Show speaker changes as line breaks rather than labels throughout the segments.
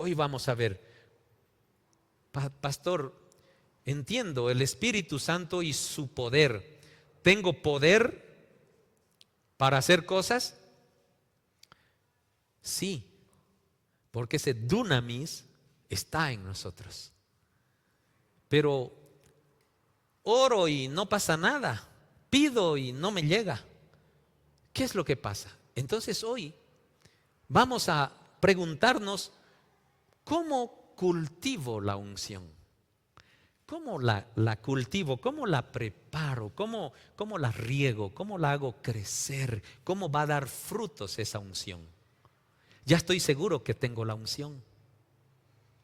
Hoy vamos a ver, pastor, entiendo el Espíritu Santo y su poder. ¿Tengo poder para hacer cosas? Sí, porque ese dunamis está en nosotros. Pero oro y no pasa nada, pido y no me llega. ¿Qué es lo que pasa? Entonces hoy vamos a preguntarnos, ¿cómo cultivo la unción? ¿Cómo la cultivo? ¿Cómo la preparo? ¿Cómo la riego? ¿Cómo la hago crecer? ¿Cómo va a dar frutos esa unción? Ya estoy seguro que tengo la unción,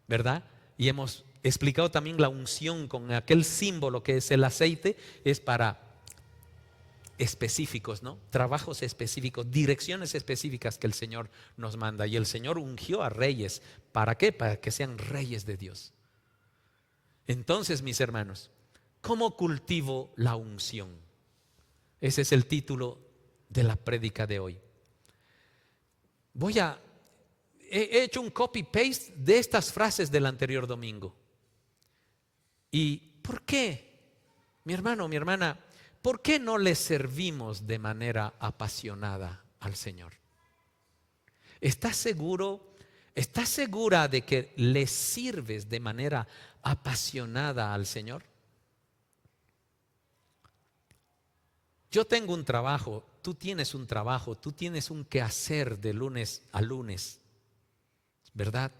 ¿verdad? Y hemos explicado también la unción con aquel símbolo que es el aceite, es para específicos, ¿no? Trabajos específicos, direcciones específicas que el Señor nos manda. Y el Señor ungió a reyes. ¿Para qué? Para que sean reyes de Dios. Entonces, mis hermanos, ¿cómo cultivo la unción? Ese es el título de la prédica de hoy. He hecho un copy-paste de estas frases del anterior domingo. ¿Y por qué? Mi hermano, mi hermana, ¿por qué no le servimos de manera apasionada al Señor? ¿Estás seguro? ¿Estás segura de que le sirves de manera apasionada al Señor? Yo tengo un trabajo, tú tienes un trabajo, tú tienes un quehacer de lunes a lunes, ¿verdad?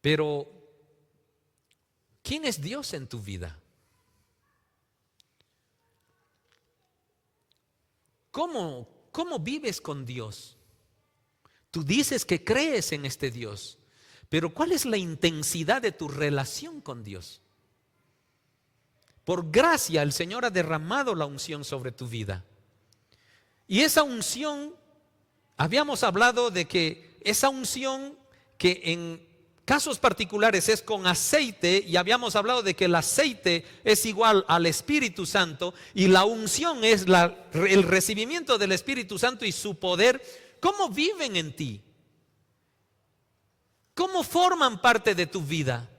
Pero ¿quién es Dios en tu vida? ¿Cómo vives con Dios? Tú dices que crees en este Dios, pero ¿cuál es la intensidad de tu relación con Dios? Por gracia el Señor ha derramado la unción sobre tu vida. Y esa unción, habíamos hablado de que esa unción que en casos particulares es con aceite, y habíamos hablado de que el aceite es igual al Espíritu Santo y la unción es el recibimiento del Espíritu Santo y su poder. ¿Cómo viven en ti? ¿Cómo forman parte de tu vida?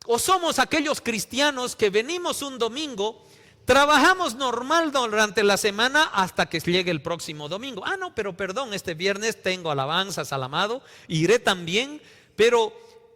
¿O somos aquellos cristianos que venimos un domingo, trabajamos normal durante la semana hasta que llegue el próximo domingo? No, pero perdón, este viernes tengo alabanzas al amado, iré también, pero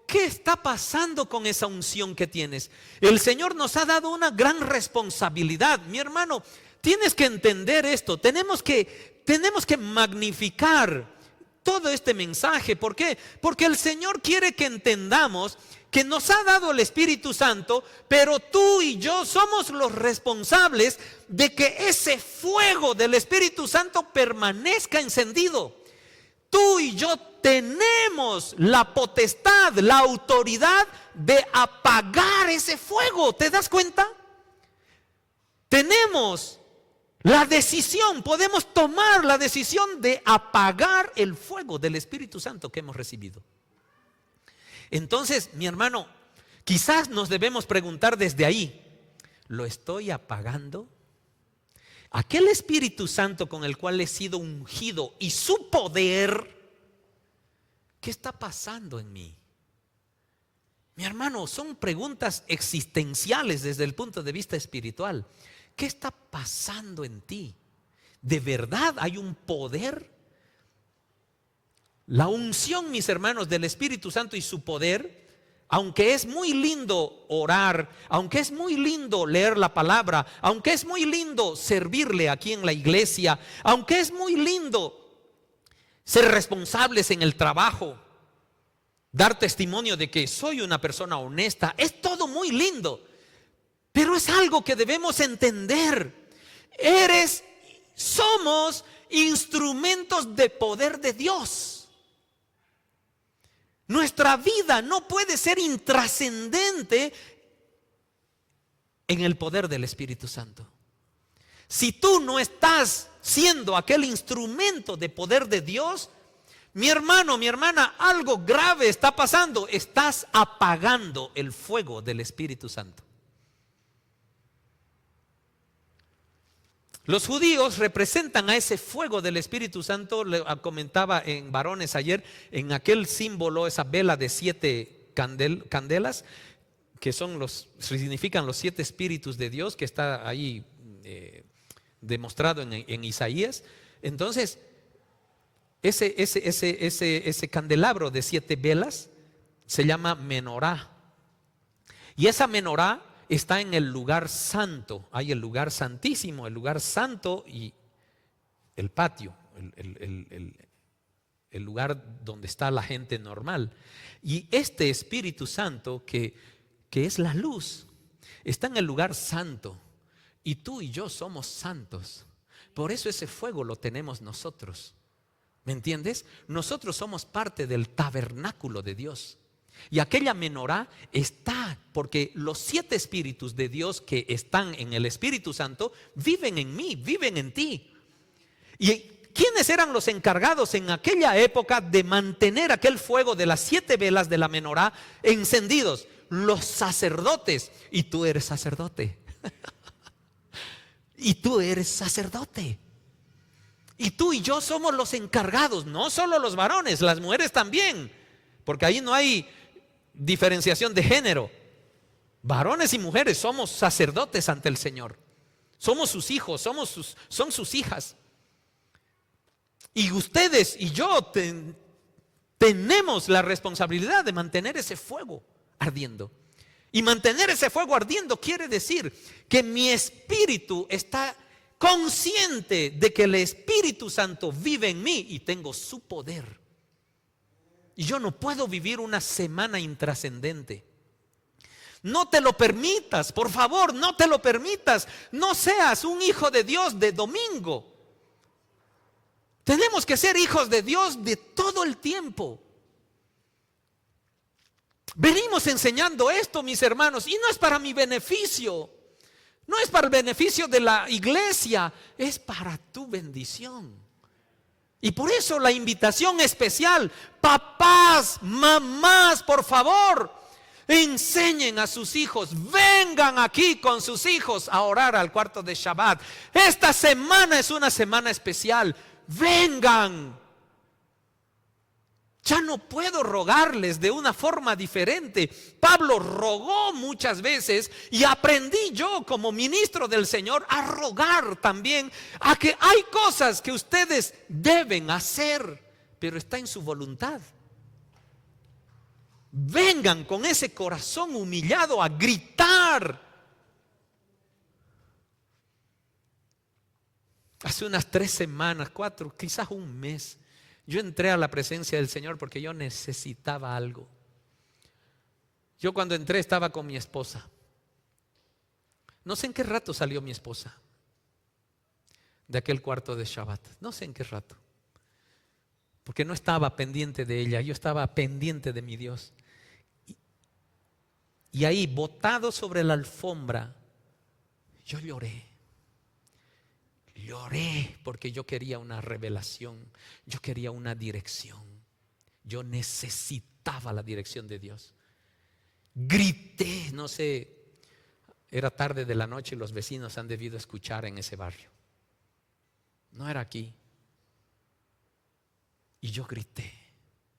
¿qué está pasando con esa unción que tienes? El Señor nos ha dado una gran responsabilidad, mi hermano. Tienes que entender esto, tenemos que magnificar todo este mensaje. ¿Por qué? Porque el Señor quiere que entendamos que nos ha dado el Espíritu Santo, pero tú y yo somos los responsables de que ese fuego del Espíritu Santo permanezca encendido. Tú y yo tenemos la potestad, la autoridad de apagar ese fuego. ¿Te das cuenta? Tenemos la decisión, podemos tomar la decisión de apagar el fuego del Espíritu Santo que hemos recibido. Entonces, mi hermano, quizás nos debemos preguntar desde ahí, ¿lo estoy apagando? Aquel Espíritu Santo con el cual he sido ungido y su poder, ¿qué está pasando en mí? Mi hermano, son preguntas existenciales desde el punto de vista espiritual. ¿Qué está pasando en ti? ¿De verdad hay un poder? La unción, mis hermanos, del Espíritu Santo y su poder, aunque es muy lindo orar, aunque es muy lindo leer la palabra, aunque es muy lindo servirle aquí en la iglesia, aunque es muy lindo ser responsables en el trabajo, dar testimonio de que soy una persona honesta, es todo muy lindo. Pero es algo que debemos entender. Somos instrumentos de poder de Dios. Nuestra vida no puede ser intrascendente en el poder del Espíritu Santo. Si tú no estás siendo aquel instrumento de poder de Dios, mi hermano, mi hermana, algo grave está pasando. Estás apagando el fuego del Espíritu Santo. Los judíos representan a ese fuego del Espíritu Santo. Le comentaba en varones ayer, en aquel símbolo, esa vela de 7 candelas, que significan los 7 espíritus de Dios, que está ahí demostrado en Isaías. Entonces, ese candelabro de 7 velas se llama menorá. Y esa menorá está en el lugar santo. Hay el lugar santísimo, el lugar santo y el patio, el lugar donde está la gente normal. Y este Espíritu Santo que es la luz, está en el lugar santo. Y tú y yo somos santos. Por eso ese fuego lo tenemos nosotros. ¿Me entiendes? Nosotros somos parte del tabernáculo de Dios. Y aquella menorá está porque los 7 espíritus de Dios que están en el Espíritu Santo viven en mí, viven en ti. ¿Y quiénes eran los encargados en aquella época de mantener aquel fuego de las 7 velas de la menorá encendidos? Los sacerdotes. Y tú eres sacerdote. Y tú eres sacerdote. Y tú y yo somos los encargados, no solo los varones, las mujeres también, porque ahí no hay diferenciación de género. Varones y mujeres somos sacerdotes ante el Señor. Somos sus hijos, son sus hijas. Y ustedes y yo tenemos la responsabilidad de mantener ese fuego ardiendo. Y mantener ese fuego ardiendo quiere decir que mi espíritu está consciente de que el Espíritu Santo vive en mí y tengo su poder. Y yo no puedo vivir una semana intrascendente. No te lo permitas, por favor, no te lo permitas. No seas un hijo de Dios de domingo. Tenemos que ser hijos de Dios de todo el tiempo. Venimos enseñando esto, mis hermanos, y no es para mi beneficio. No es para el beneficio de la iglesia, es para tu bendición. Y por eso la invitación especial, papás, mamás, por favor, enseñen a sus hijos, vengan aquí con sus hijos a orar al cuarto de Shabbat. Esta semana es una semana especial, vengan. Ya no puedo rogarles de una forma diferente. Pablo rogó muchas veces y aprendí yo como ministro del Señor a rogar también a que hay cosas que ustedes deben hacer, pero está en su voluntad. Vengan con ese corazón humillado a gritar. Hace unas 3 semanas, 4, quizás un mes, yo entré a la presencia del Señor porque yo necesitaba algo. Yo cuando entré estaba con mi esposa. No sé en qué rato salió mi esposa de aquel cuarto de Shabbat. No sé en qué rato. Porque no estaba pendiente de ella, yo estaba pendiente de mi Dios. Y ahí, botado sobre la alfombra, yo lloré. Lloré porque yo quería una revelación, yo quería una dirección, yo necesitaba la dirección de Dios. Grité, no sé, era tarde de la noche y los vecinos han debido escuchar en ese barrio. No era aquí. Y yo grité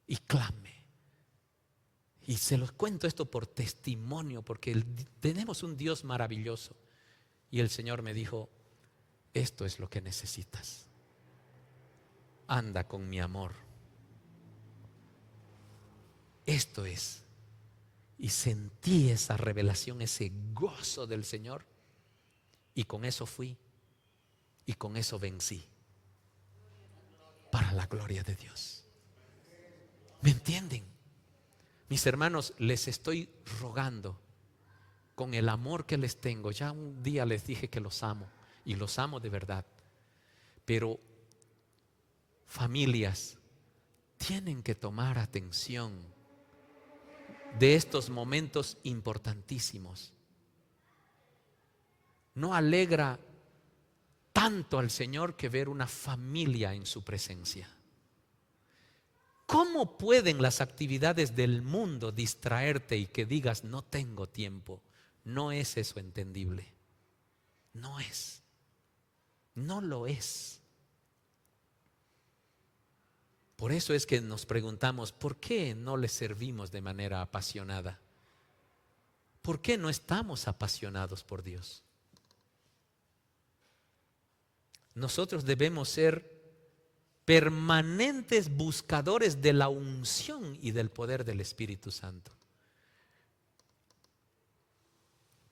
y clamé. Y se los cuento esto por testimonio, porque tenemos un Dios maravilloso. Y el Señor me dijo: esto es lo que necesitas. Anda con mi amor. Esto es. Y sentí esa revelación, ese gozo del Señor. Y con eso fui. Y con eso vencí. Para la gloria de Dios. ¿Me entienden? Mis hermanos, les estoy rogando con el amor que les tengo. Ya un día les dije que los amo. Y los amo de verdad. Pero familias tienen que tomar atención de estos momentos importantísimos. No alegra tanto al Señor que ver una familia en su presencia. ¿Cómo pueden las actividades del mundo distraerte y que digas no tengo tiempo? No es eso entendible. No es. No lo es. Por eso es que nos preguntamos, ¿por qué no le servimos de manera apasionada? ¿Por qué no estamos apasionados por Dios? Nosotros debemos ser permanentes buscadores de la unción y del poder del Espíritu Santo.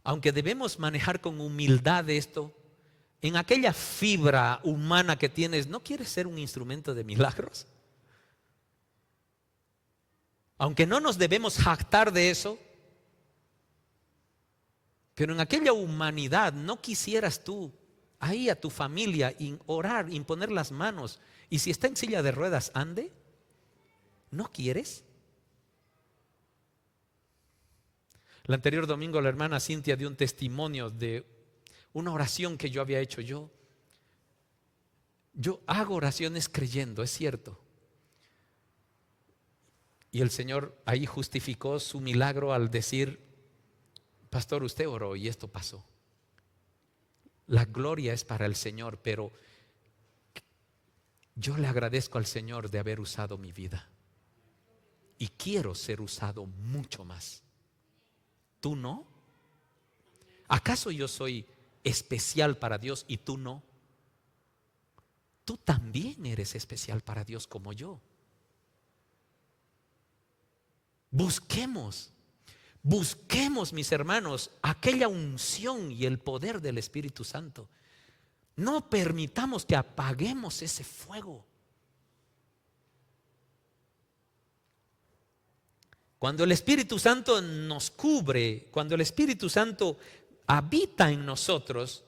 Aunque debemos manejar con humildad esto, en aquella fibra humana que tienes, ¿no quieres ser un instrumento de milagros? Aunque no nos debemos jactar de eso, pero en aquella humanidad, ¿no quisieras tú ahí a tu familia orar, imponer las manos, y si está en silla de ruedas, ande? ¿No quieres? El anterior domingo la hermana Cintia dio un testimonio de una oración que yo había hecho. Yo hago oraciones creyendo, es cierto. Y el Señor ahí justificó su milagro al decir: pastor, usted oró y esto pasó. La gloria es para el Señor, pero yo le agradezco al Señor de haber usado mi vida. Y quiero ser usado mucho más. ¿Tú no? ¿Acaso yo soy especial para Dios y tú no? Tú también eres especial para Dios como yo. Busquemos, mis hermanos, aquella unción y el poder del Espíritu Santo. No permitamos que apaguemos ese fuego. Cuando el Espíritu Santo nos cubre, cuando el Espíritu Santo habita en nosotros,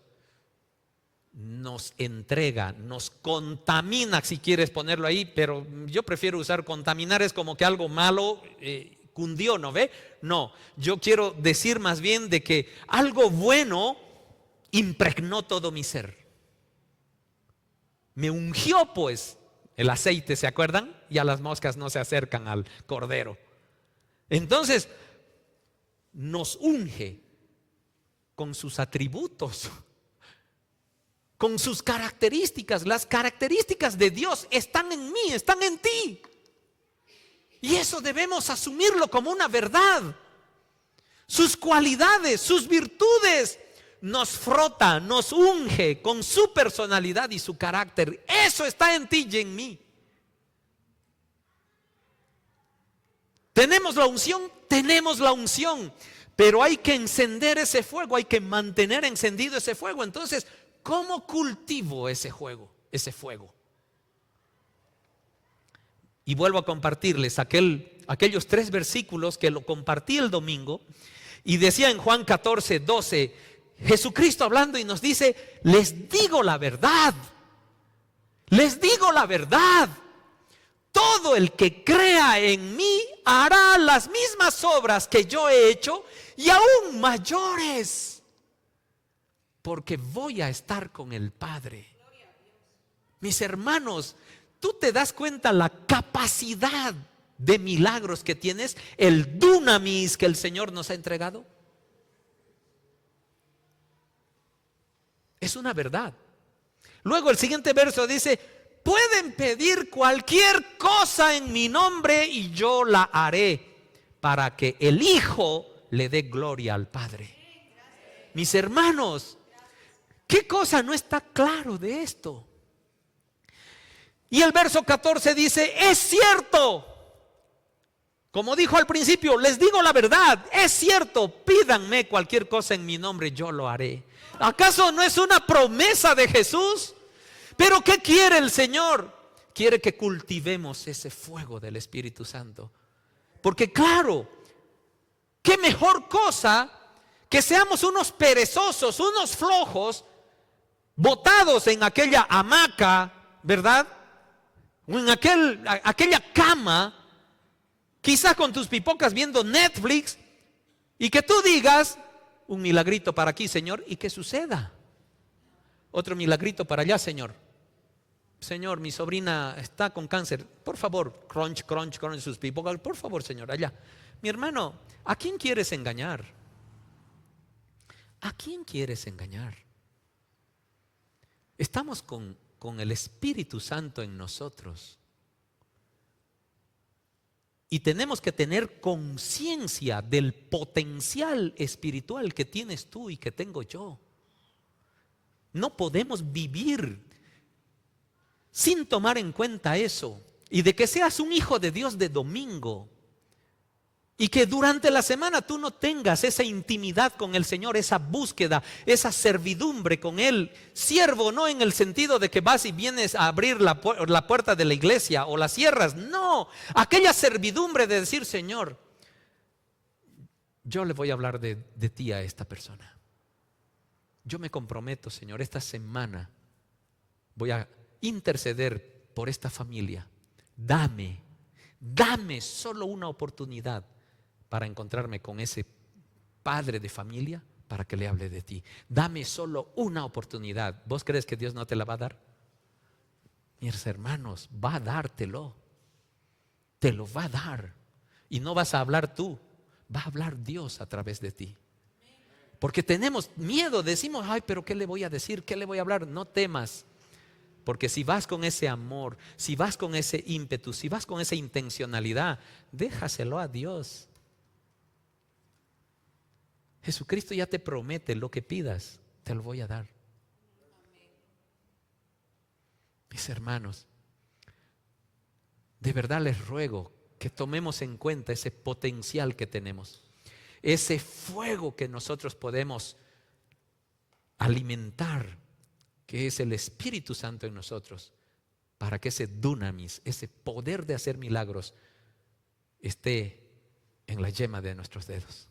nos entrega, nos contamina, si quieres ponerlo ahí, pero yo prefiero usar contaminar, es como que algo malo cundió, ¿no ve? No, yo quiero decir más bien de que algo bueno impregnó todo mi ser. Me ungió pues el aceite, ¿se acuerdan? Ya las moscas no se acercan al cordero. Entonces, nos unge con sus atributos, con sus características. Las características de Dios están en mí, están en ti. Y eso debemos asumirlo como una verdad. Sus cualidades, sus virtudes nos frota, nos unge con su personalidad y su carácter. Eso está en ti y en mí. ¿Tenemos la unción, pero hay que encender ese fuego, hay que mantener encendido ese fuego. Entonces, ¿cómo cultivo ese fuego? Y vuelvo a compartirles aquellos 3 versículos que lo compartí el domingo. Y decía en Juan 14:12, Jesucristo hablando y nos dice: les digo la verdad, todo el que crea en mí hará las mismas obras que yo he hecho y aún mayores, porque voy a estar con el Padre. Mis hermanos, ¿tú te das cuenta la capacidad de milagros que tienes? El dunamis que el Señor nos ha entregado. Es una verdad. Luego el siguiente verso dice: pueden pedir cualquier cosa en mi nombre y yo la haré, para que el Hijo le dé gloria al Padre. Mis hermanos, ¿qué cosa no está claro de esto? Y el verso 14 dice: es cierto, como dijo al principio, les digo la verdad, es cierto, pídanme cualquier cosa en mi nombre, yo lo haré. ¿Acaso no es una promesa de Jesús? Pero ¿qué quiere el Señor? Quiere que cultivemos ese fuego del Espíritu Santo. Porque claro, qué mejor cosa que seamos unos perezosos, unos flojos, botados en aquella hamaca, ¿verdad? O en aquella cama, quizás con tus pipocas viendo Netflix, y que tú digas: un milagrito para aquí, Señor, y que suceda. Otro milagrito para allá, Señor. Señor, mi sobrina está con cáncer. Por favor, crunch, crunch, crunch sus pipocas. Por favor, Señor, allá. Mi hermano, ¿a quién quieres engañar? ¿A quién quieres engañar? Estamos con el Espíritu Santo en nosotros. Y tenemos que tener conciencia del potencial espiritual que tienes tú y que tengo yo. No podemos vivir sin tomar en cuenta eso. Y de que seas un hijo de Dios de domingo. Y que durante la semana tú no tengas esa intimidad con el Señor, esa búsqueda, esa servidumbre con Él. Siervo no en el sentido de que vas y vienes a abrir la puerta de la iglesia o la cierras. No, aquella servidumbre de decir, Señor, yo le voy a hablar de ti a esta persona. Yo me comprometo, Señor, esta semana voy a interceder por esta familia. Dame solo una oportunidad para encontrarme con ese padre de familia para que le hable de ti. Dame solo una oportunidad. ¿Vos crees que Dios no te la va a dar? Mis hermanos, va a dártelo. Te lo va a dar. Y no vas a hablar tú, va a hablar Dios a través de ti. Porque tenemos miedo, decimos, ay, pero ¿qué le voy a decir? ¿Qué le voy a hablar? No temas. Porque si vas con ese amor, si vas con ese ímpetu, si vas con esa intencionalidad, déjaselo a Dios. Jesucristo ya te promete lo que pidas, te lo voy a dar. Mis hermanos, de verdad les ruego que tomemos en cuenta ese potencial que tenemos, ese fuego que nosotros podemos alimentar, que es el Espíritu Santo en nosotros, para que ese dunamis, ese poder de hacer milagros, esté en la yema de nuestros dedos.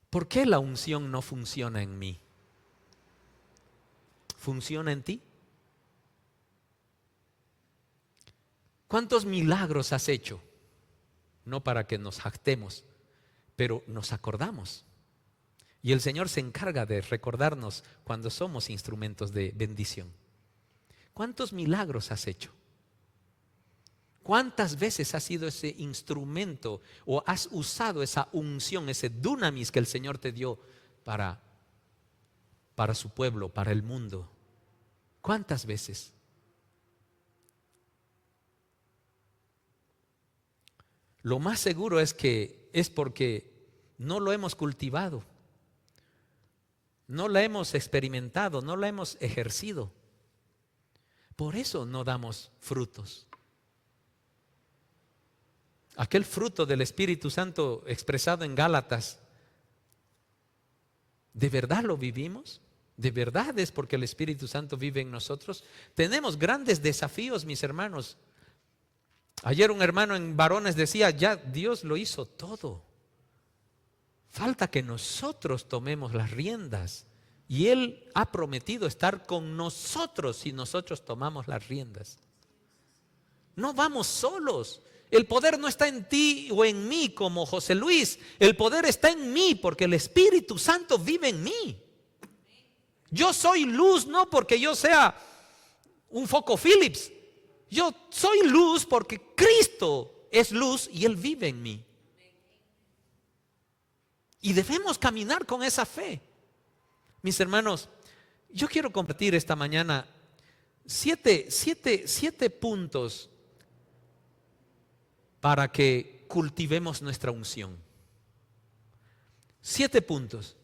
¿Por qué la unción no funciona en mí? ¿Funciona en ti? ¿Cuántos milagros has hecho? No para que nos jactemos, pero nos acordamos. Y el Señor se encarga de recordarnos cuando somos instrumentos de bendición. ¿Cuántos milagros has hecho? ¿Cuántas veces has sido ese instrumento o has usado esa unción, ese dunamis que el Señor te dio para su pueblo, para el mundo? ¿Cuántas veces? Lo más seguro es que es porque no lo hemos cultivado, no la hemos experimentado, no la hemos ejercido. Por eso no damos frutos. Aquel fruto del Espíritu Santo expresado en Gálatas, ¿de verdad lo vivimos? ¿De verdad es porque el Espíritu Santo vive en nosotros? Tenemos grandes desafíos, mis hermanos. Ayer un hermano en varones decía, ya Dios lo hizo todo. Falta que nosotros tomemos las riendas. Y Él ha prometido estar con nosotros si nosotros tomamos las riendas. No vamos solos. El poder no está en ti o en mí como José Luis. El poder está en mí porque el Espíritu Santo vive en mí. Yo soy luz no porque yo sea un foco Philips. Yo soy luz porque Cristo es luz y Él vive en mí. Y debemos caminar con esa fe. Mis hermanos, yo quiero compartir esta mañana siete puntos para que cultivemos nuestra unción. 7 puntos.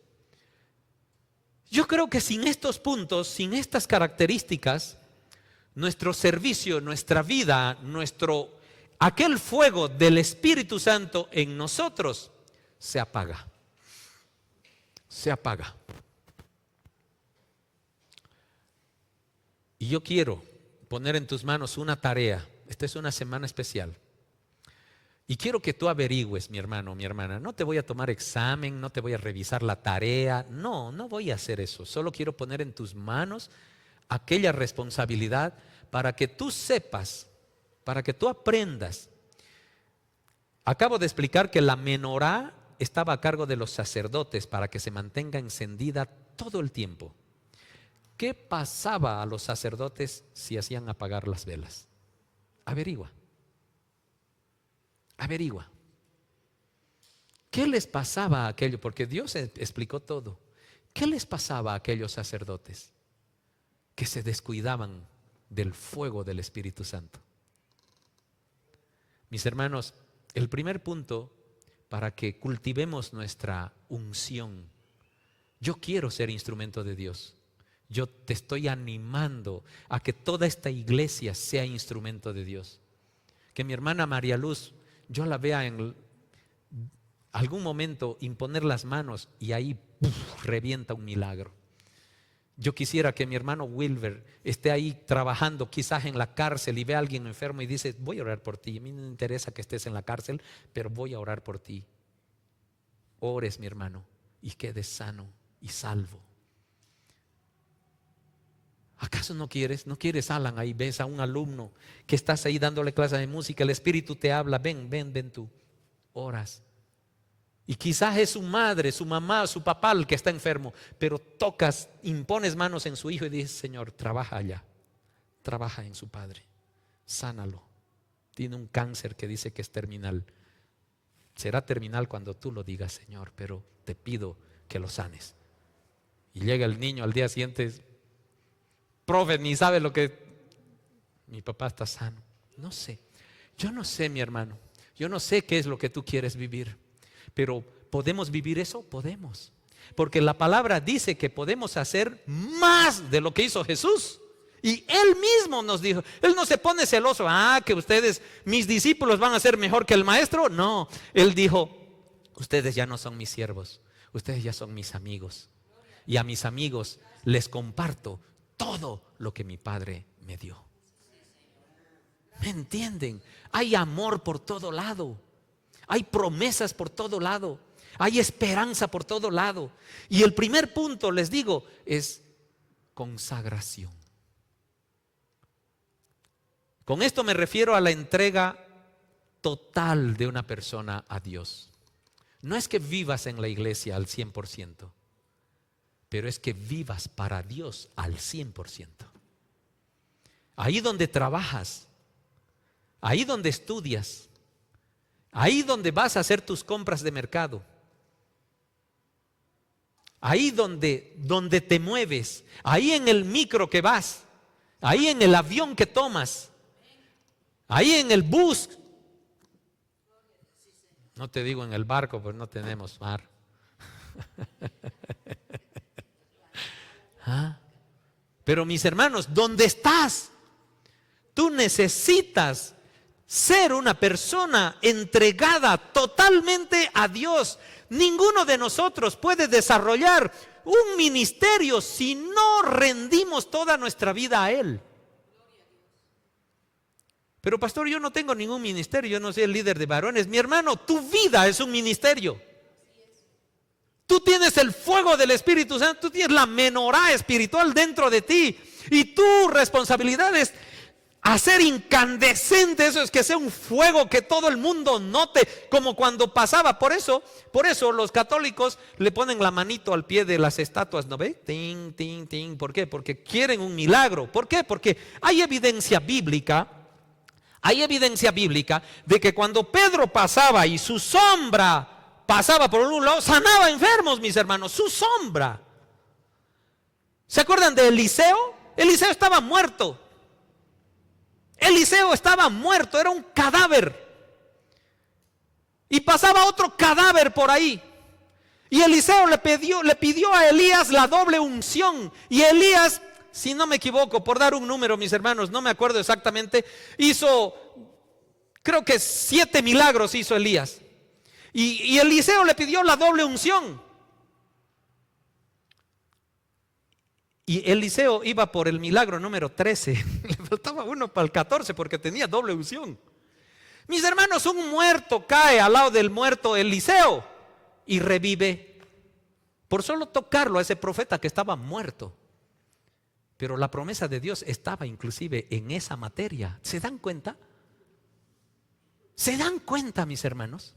Yo creo que sin estos puntos, sin estas características, nuestro servicio, nuestra vida, aquel fuego del Espíritu Santo en nosotros se apaga. Se apaga. Y yo quiero poner en tus manos una tarea. Esta es una semana especial. Y quiero que tú averigües, mi hermano, mi hermana. No te voy a tomar examen, no te voy a revisar la tarea. No voy a hacer eso. Solo quiero poner en tus manos aquella responsabilidad para que tú sepas, para que tú aprendas. Acabo de explicar que la menorá estaba a cargo de los sacerdotes para que se mantenga encendida todo el tiempo. ¿Qué pasaba a los sacerdotes si hacían apagar las velas? Averigua. ¿Qué les pasaba a aquello? Porque Dios explicó todo. ¿Qué les pasaba a aquellos sacerdotes que se descuidaban del fuego del Espíritu Santo? Mis hermanos, el primer punto para que cultivemos nuestra unción. Yo quiero ser instrumento de Dios. Yo te estoy animando a que toda esta iglesia sea instrumento de Dios. Que mi hermana María Luz, yo la vea en algún momento imponer las manos y ahí revienta un milagro. Yo quisiera que mi hermano Wilber esté ahí trabajando quizás en la cárcel y ve a alguien enfermo y dice: voy a orar por ti. A mí no me interesa que estés en la cárcel, pero voy a orar por ti. Ores, mi hermano, y quedes sano y salvo. ¿Acaso no quieres? ¿No quieres, Alan? Ahí ves a un alumno que estás ahí dándole clase de música, el Espíritu te habla: ven tú. Oras. Y quizás es su madre, su mamá, su papá el que está enfermo, pero tocas, impones manos en su hijo y dices: Señor, trabaja allá, trabaja en su padre, sánalo. Tiene un cáncer que dice que es terminal. Será terminal cuando tú lo digas, Señor, pero te pido que lo sanes. Y llega el niño al día siguiente: profe, ni sabe lo que... Mi papá está sano. No sé, yo no sé, mi hermano, yo no sé qué es lo que tú quieres vivir. Pero ¿podemos vivir eso? Podemos. Porque la palabra dice que podemos hacer más de lo que hizo Jesús. Y Él mismo nos dijo, Él no se pone celoso: que ustedes, mis discípulos, van a ser mejor que el maestro. No, Él dijo: ustedes ya no son mis siervos, ustedes ya son mis amigos. Y a mis amigos les comparto todo lo que mi Padre me dio. ¿Me entienden? Hay amor por todo lado. Hay promesas por todo lado. Hay esperanza por todo lado. Y el primer punto, les digo, es consagración. Con esto me refiero a la entrega total de una persona a Dios. No es que vivas en la iglesia al 100%, pero es que vivas para Dios al 100%. Ahí donde trabajas, ahí donde estudias, ahí donde vas a hacer tus compras de mercado, ahí donde te mueves, ahí en el micro que vas, ahí en el avión que tomas, ahí en el bus. No te digo en el barco, pues no tenemos mar. Pero mis hermanos, ¿dónde estás? Tú necesitas ser una persona entregada totalmente a Dios. Ninguno de nosotros puede desarrollar un ministerio si no rendimos toda nuestra vida a Él. Pero pastor, yo no tengo ningún ministerio, yo no soy el líder de varones. Mi hermano, tu vida es un ministerio. Tú tienes el fuego del Espíritu Santo, tú tienes la menorá espiritual dentro de ti. Y tu responsabilidad es hacer incandescente eso, es que sea un fuego que todo el mundo note, como cuando pasaba. Por eso los católicos le ponen la manito al pie de las estatuas, ¿no ve? Ting, ting, ting. ¿Por qué? Porque quieren un milagro. ¿Por qué? Porque hay evidencia bíblica de que cuando Pedro pasaba y su sombra pasaba por un lado, sanaba enfermos, mis hermanos, su sombra. ¿Se acuerdan de Eliseo? Eliseo estaba muerto. Eliseo estaba muerto, era un cadáver. Y pasaba otro cadáver por ahí. Y Eliseo le pidió a Elías la doble unción. Y Elías, si no me equivoco, por dar un número, mis hermanos, no me acuerdo exactamente, hizo, creo que 7 milagros hizo Elías. Y Eliseo le pidió la doble unción. Y Eliseo iba por el milagro número 13. Le faltaba uno para el 14 porque tenía doble unción. Mis hermanos, un muerto cae al lado del muerto Eliseo y revive por solo tocarlo a ese profeta que estaba muerto. Pero la promesa de Dios estaba inclusive en esa materia. ¿Se dan cuenta? ¿Se dan cuenta, mis hermanos?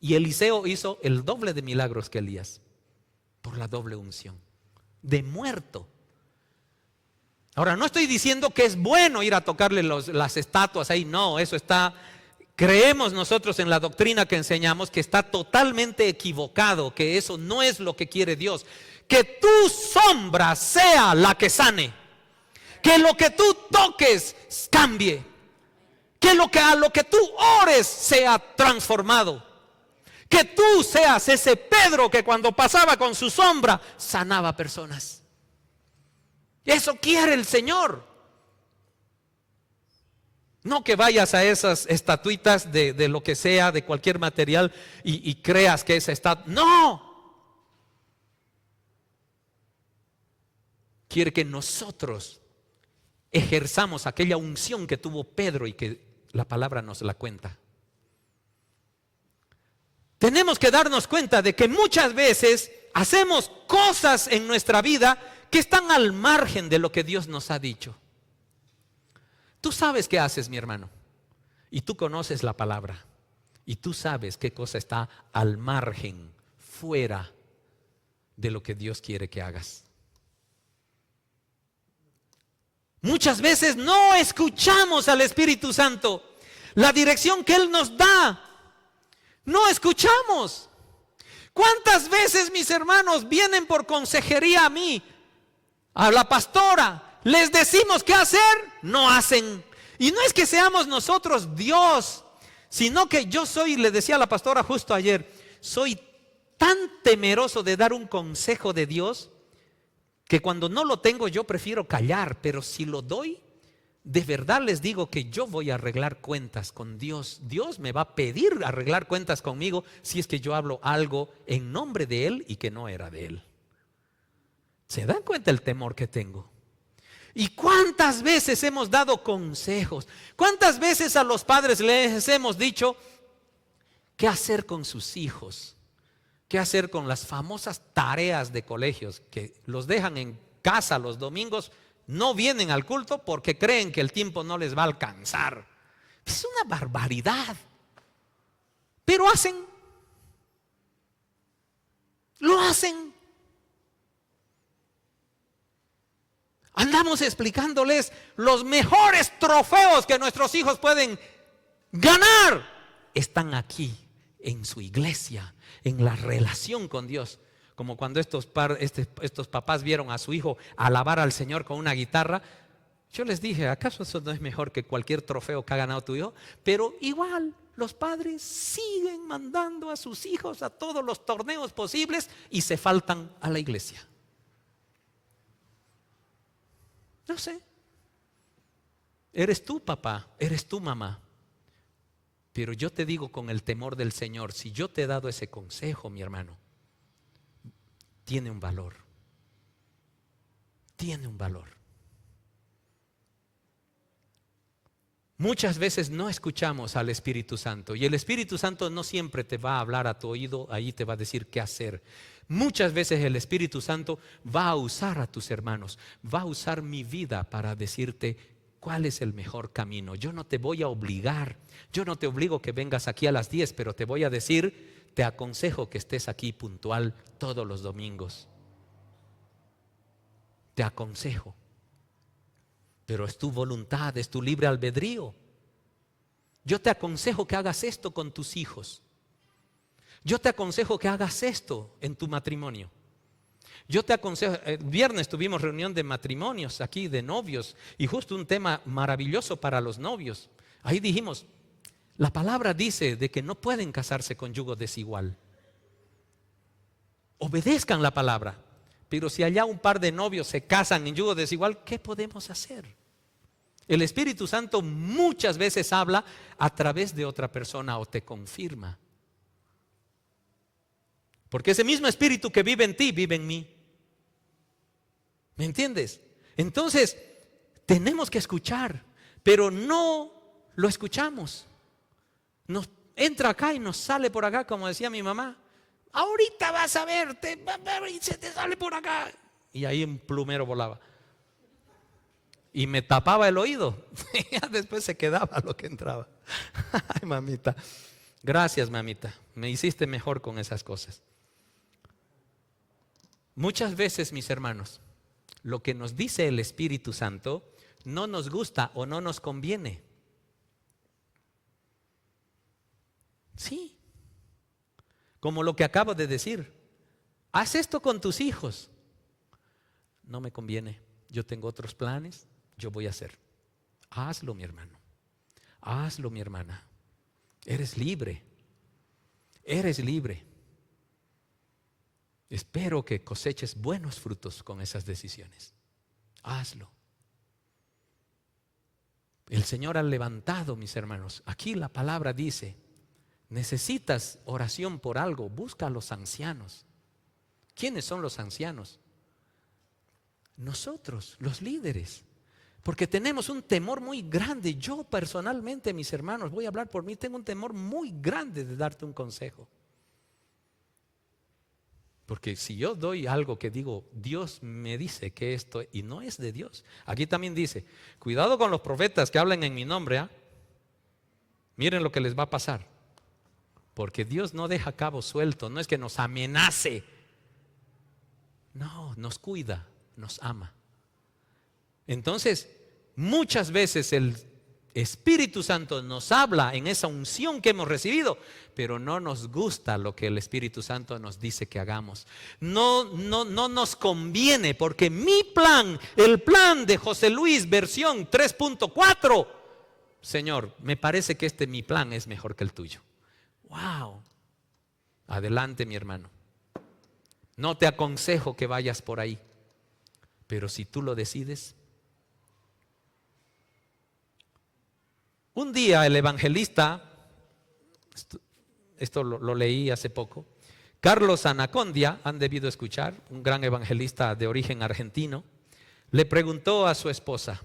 Y Eliseo hizo el doble de milagros que Elías por la doble unción. De muerto. Ahora, no estoy diciendo que es bueno ir a tocarle las estatuas ahí, no, eso está Creemos nosotros en la doctrina que enseñamos que está totalmente equivocado, que eso no es lo que quiere Dios. Que tu sombra sea la que sane, que lo que tú toques cambie, que a lo que tú ores sea transformado, que tú seas ese Pedro que cuando pasaba con su sombra sanaba personas. Eso quiere el Señor. No que vayas a esas estatuitas de lo que sea, de cualquier material y creas que esa estatua. No. Quiere que nosotros ejerzamos aquella unción que tuvo Pedro y que la palabra nos la cuenta. Tenemos que darnos cuenta de que muchas veces hacemos cosas en nuestra vida que están al margen de lo que Dios nos ha dicho. Tú sabes qué haces, mi hermano, y tú conoces la palabra, y tú sabes qué cosa está al margen, fuera de lo que Dios quiere que hagas. Muchas veces no escuchamos al Espíritu Santo, la dirección que Él nos da, no escuchamos. ¿Cuántas veces, mis hermanos, vienen por consejería a mí, a la pastora? Les decimos qué hacer, no hacen. Y no es que seamos nosotros Dios, sino que yo soy, le decía a la pastora justo ayer, soy tan temeroso de dar un consejo de Dios que cuando no lo tengo yo prefiero callar, pero si lo doy, de verdad les digo que yo voy a arreglar cuentas con Dios. Dios me va a pedir arreglar cuentas conmigo si es que yo hablo algo en nombre de Él y que no era de Él. ¿Se dan cuenta el temor que tengo? ¿Y cuántas veces hemos dado consejos? ¿Cuántas veces a los padres les hemos dicho qué hacer con sus hijos? ¿Qué hacer con las famosas tareas de colegios que los dejan en casa los domingos? No vienen al culto porque creen que el tiempo no les va a alcanzar. Es una barbaridad. Pero lo hacen. Andamos explicándoles los mejores trofeos que nuestros hijos pueden ganar. Están aquí, en su iglesia, en la relación con Dios. Como cuando estos papás vieron a su hijo alabar al Señor con una guitarra. Yo les dije, ¿acaso eso no es mejor que cualquier trofeo que ha ganado tu hijo? Pero igual, los padres siguen mandando a sus hijos a todos los torneos posibles y se faltan a la iglesia. No sé. Eres tú, papá, eres tú, mamá. Pero yo te digo con el temor del Señor, si yo te he dado ese consejo, mi hermano, tiene un valor. Tiene un valor. Muchas veces no escuchamos al Espíritu Santo y el Espíritu Santo no siempre te va a hablar a tu oído, ahí te va a decir qué hacer. Muchas veces el Espíritu Santo va a usar a tus hermanos, va a usar mi vida para decirte cuál es el mejor camino. Yo no te voy a obligar, yo no te obligo que vengas aquí a las 10, pero te voy a decir, te aconsejo que estés aquí puntual todos los domingos. Te aconsejo. Pero es tu voluntad, es tu libre albedrío. Yo te aconsejo que hagas esto con tus hijos. Yo te aconsejo que hagas esto en tu matrimonio. Yo te aconsejo, el viernes tuvimos reunión de matrimonios aquí, de novios, y justo un tema maravilloso para los novios. Ahí dijimos, la palabra dice de que no pueden casarse con yugo desigual. Obedezcan la palabra. Pero si allá un par de novios se casan en yugo desigual, ¿qué podemos hacer? El Espíritu Santo muchas veces habla a través de otra persona o te confirma. Porque ese mismo Espíritu que vive en ti, vive en mí. ¿Me entiendes? Entonces, tenemos que escuchar, pero no lo escuchamos. Nos entra acá y nos sale por acá, como decía mi mamá. Ahorita vas a ver, se te sale por acá. Y ahí un plumero volaba. Y me tapaba el oído. Ya después se quedaba lo que entraba. Ay, mamita. Gracias, mamita. Me hiciste mejor con esas cosas. Muchas veces, mis hermanos, lo que nos dice el Espíritu Santo no nos gusta o no nos conviene. Sí, como lo que acabo de decir. Haz esto con tus hijos. No me conviene, yo tengo otros planes, yo voy a hacer. Hazlo, mi hermano. Hazlo, mi hermana. Eres libre. Eres libre. Espero que coseches buenos frutos con esas decisiones. Hazlo. El Señor ha levantado, mis hermanos. Aquí la palabra dice, necesitas oración por algo, busca a los ancianos. ¿Quiénes son los ancianos? Nosotros, los líderes. Porque tenemos un temor muy grande. Yo personalmente, mis hermanos, voy a hablar por mí, tengo un temor muy grande de darte un consejo. Porque si yo doy algo que digo, Dios me dice que esto, y no es de Dios. Aquí también dice, cuidado con los profetas que hablan en mi nombre, ¿ah? Miren lo que les va a pasar. Porque Dios no deja cabo suelto, no es que nos amenace. No, nos cuida, nos ama. Entonces, muchas veces el Espíritu Santo nos habla en esa unción que hemos recibido, pero no nos gusta lo que el Espíritu Santo nos dice que hagamos. No nos conviene, porque mi plan, el plan de José Luis versión 3.4, Señor, me parece que mi plan es mejor que el tuyo. Wow. Adelante, mi hermano. No te aconsejo que vayas por ahí, pero si tú lo decides. Un día el evangelista, esto lo leí hace poco, Carlos Anacondia, han debido escuchar, un gran evangelista de origen argentino, le preguntó a su esposa,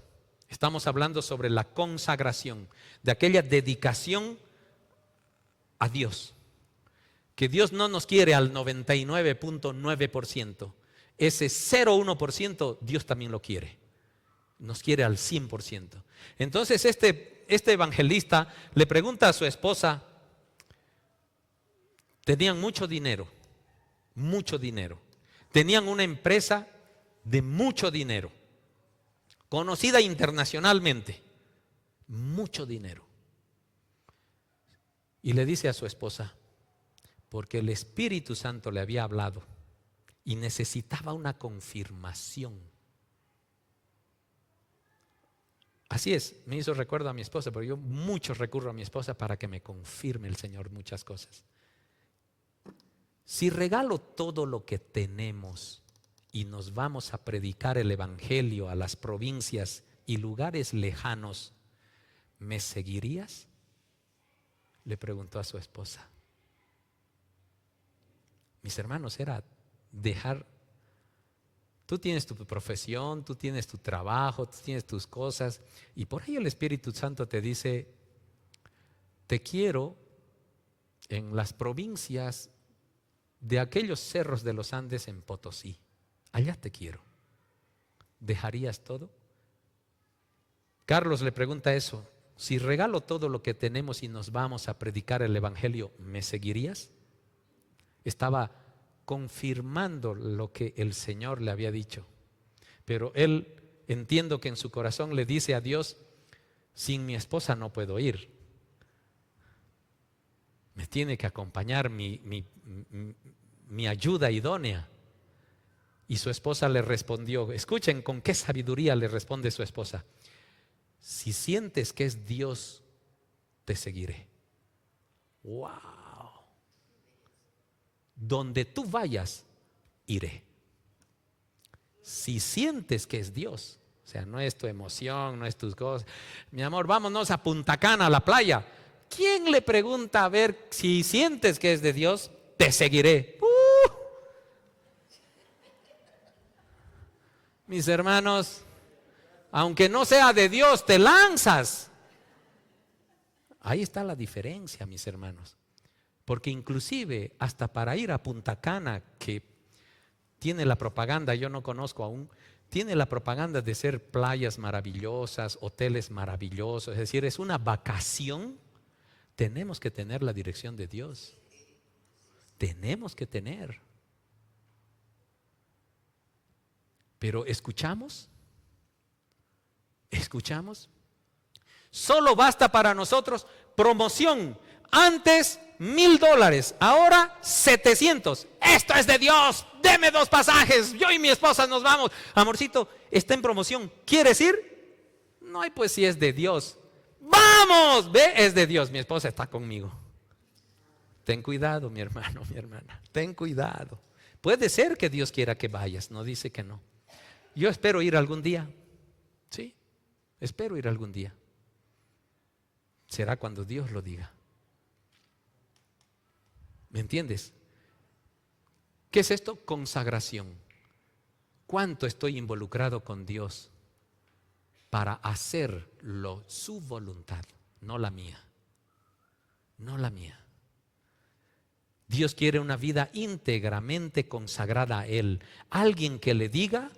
estamos hablando sobre la consagración, de aquella dedicación a Dios, que Dios no nos quiere al 99.9%, ese 0.1% Dios también lo quiere, nos quiere al 100%. Entonces este evangelista le pregunta a su esposa, tenían mucho dinero, tenían una empresa de mucho dinero, conocida internacionalmente, mucho dinero. Y le dice a su esposa, porque el Espíritu Santo le había hablado y necesitaba una confirmación. Así es, me hizo recuerdo a mi esposa, pero yo mucho recurro a mi esposa para que me confirme el Señor muchas cosas. Si regalo todo lo que tenemos y nos vamos a predicar el Evangelio a las provincias y lugares lejanos, ¿me seguirías? Le preguntó a su esposa. Mis hermanos, era dejar. Tú tienes tu profesión, tú tienes tu trabajo, tú tienes tus cosas, y por ahí el Espíritu Santo te dice, te quiero en las provincias de aquellos cerros de los Andes en Potosí. Allá te quiero. ¿Dejarías todo? Carlos le pregunta eso. Si regalo todo lo que tenemos y nos vamos a predicar el Evangelio, ¿me seguirías? Estaba confirmando lo que el Señor le había dicho. Pero él, entiendo que en su corazón le dice a Dios, sin mi esposa no puedo ir. Me tiene que acompañar mi ayuda idónea. Y su esposa le respondió, escuchen con qué sabiduría le responde su esposa. Si sientes que es Dios, te seguiré. ¡Wow! Donde tú vayas, iré. Si sientes que es Dios, o sea, no es tu emoción, no es tus cosas. Mi amor, vámonos a Punta Cana, a la playa. ¿Quién le pregunta a ver si sientes que es de Dios? Te seguiré. Mis hermanos, aunque no sea de Dios, te lanzas. Ahí está la diferencia, mis hermanos. Porque inclusive hasta para ir a Punta Cana, que tiene la propaganda, yo no conozco aún, tiene la propaganda de ser playas maravillosas, hoteles maravillosos, es decir, es una vacación. Tenemos que tener la dirección de Dios. Tenemos que tener. Pero ¿escuchamos? ¿Escuchamos? Solo basta para nosotros promoción. Antes $1,000, ahora 700. Esto es de Dios, deme 2 pasajes, yo y mi esposa nos vamos. Amorcito, está en promoción, ¿quieres ir? No, pues si es de Dios, vamos, ve, es de Dios, mi esposa está conmigo. Ten cuidado, mi hermano, mi hermana, ten cuidado. Puede ser que Dios quiera que vayas, no dice que no. Yo espero ir algún día, sí, espero ir algún día. Será cuando Dios lo diga. ¿Me entiendes? ¿Qué es esto? Consagración. ¿Cuánto estoy involucrado con Dios para hacerlo su voluntad, no la mía? No la mía. Dios quiere una vida íntegramente consagrada a Él. Alguien que le diga,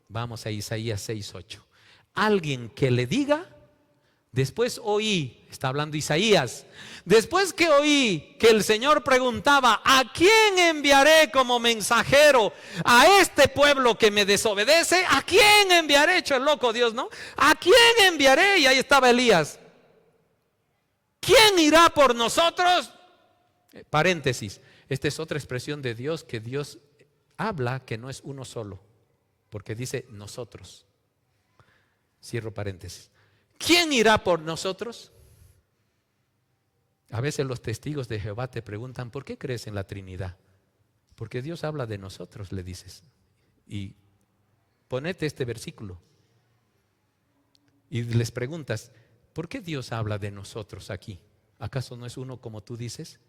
vamos a Isaías 6:8. Alguien que le diga, después oí, está hablando Isaías, después que oí que el Señor preguntaba, ¿a quién enviaré como mensajero a este pueblo que me desobedece? ¿A quién enviaré? Hecho el loco Dios, ¿no? ¿A quién enviaré? Y ahí estaba Elías. ¿Quién irá por nosotros? Paréntesis, esta es otra expresión de Dios, que Dios habla que no es uno solo, porque dice nosotros. Cierro paréntesis. ¿Quién irá por nosotros? A veces los testigos de Jehová te preguntan, ¿por qué crees en la Trinidad? Porque Dios habla de nosotros, le dices. Y ponete este versículo. Y les preguntas, ¿por qué Dios habla de nosotros aquí? ¿Acaso no es uno como tú dices?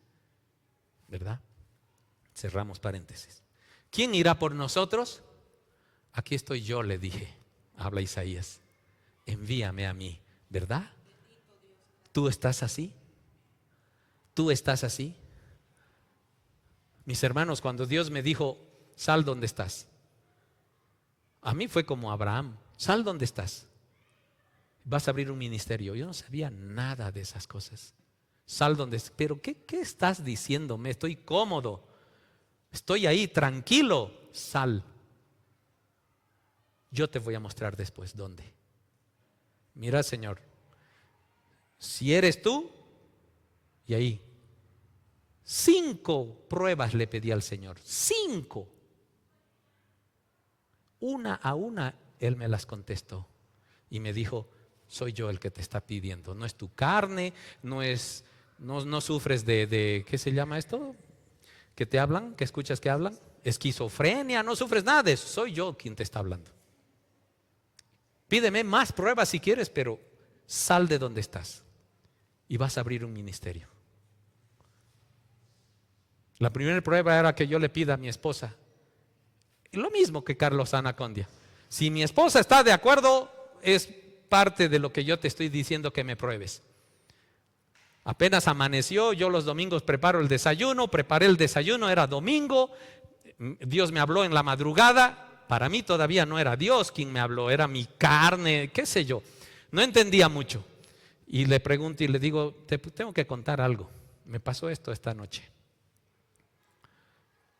¿Verdad? Cerramos paréntesis. ¿Quién irá por nosotros? Aquí estoy yo, le dije, habla Isaías. Envíame a mí, ¿verdad? ¿Tú estás así? ¿Tú estás así? Mis hermanos, cuando Dios me dijo, sal donde estás, a mí fue como Abraham, sal donde estás, vas a abrir un ministerio. Yo no sabía nada de esas cosas. Sal donde estás. Pero ¿qué estás diciéndome? Estoy cómodo, estoy ahí tranquilo. Sal. Yo te voy a mostrar después dónde. Mira, Señor, si eres tú, y ahí 5 pruebas le pedí al Señor, 5. Una a una Él me las contestó y me dijo, soy yo el que te está pidiendo, no es tu carne, no sufres de ¿qué se llama esto? ¿Que te hablan? ¿Que escuchas que hablan? Esquizofrenia, no sufres nada de eso, soy yo quien te está hablando. Pídeme más pruebas si quieres, pero sal de donde estás y vas a abrir un ministerio. La primera prueba era que yo le pida a mi esposa, lo mismo que Carlos Anacondia. Si mi esposa está de acuerdo, es parte de lo que yo te estoy diciendo que me pruebes. Apenas amaneció, yo los domingos preparo el desayuno, preparé el desayuno, era domingo, Dios me habló en la madrugada. Para mí todavía no era Dios quien me habló, era mi carne, qué sé yo. No entendía mucho. Y le pregunto y le digo, te tengo que contar algo. Me pasó esto esta noche.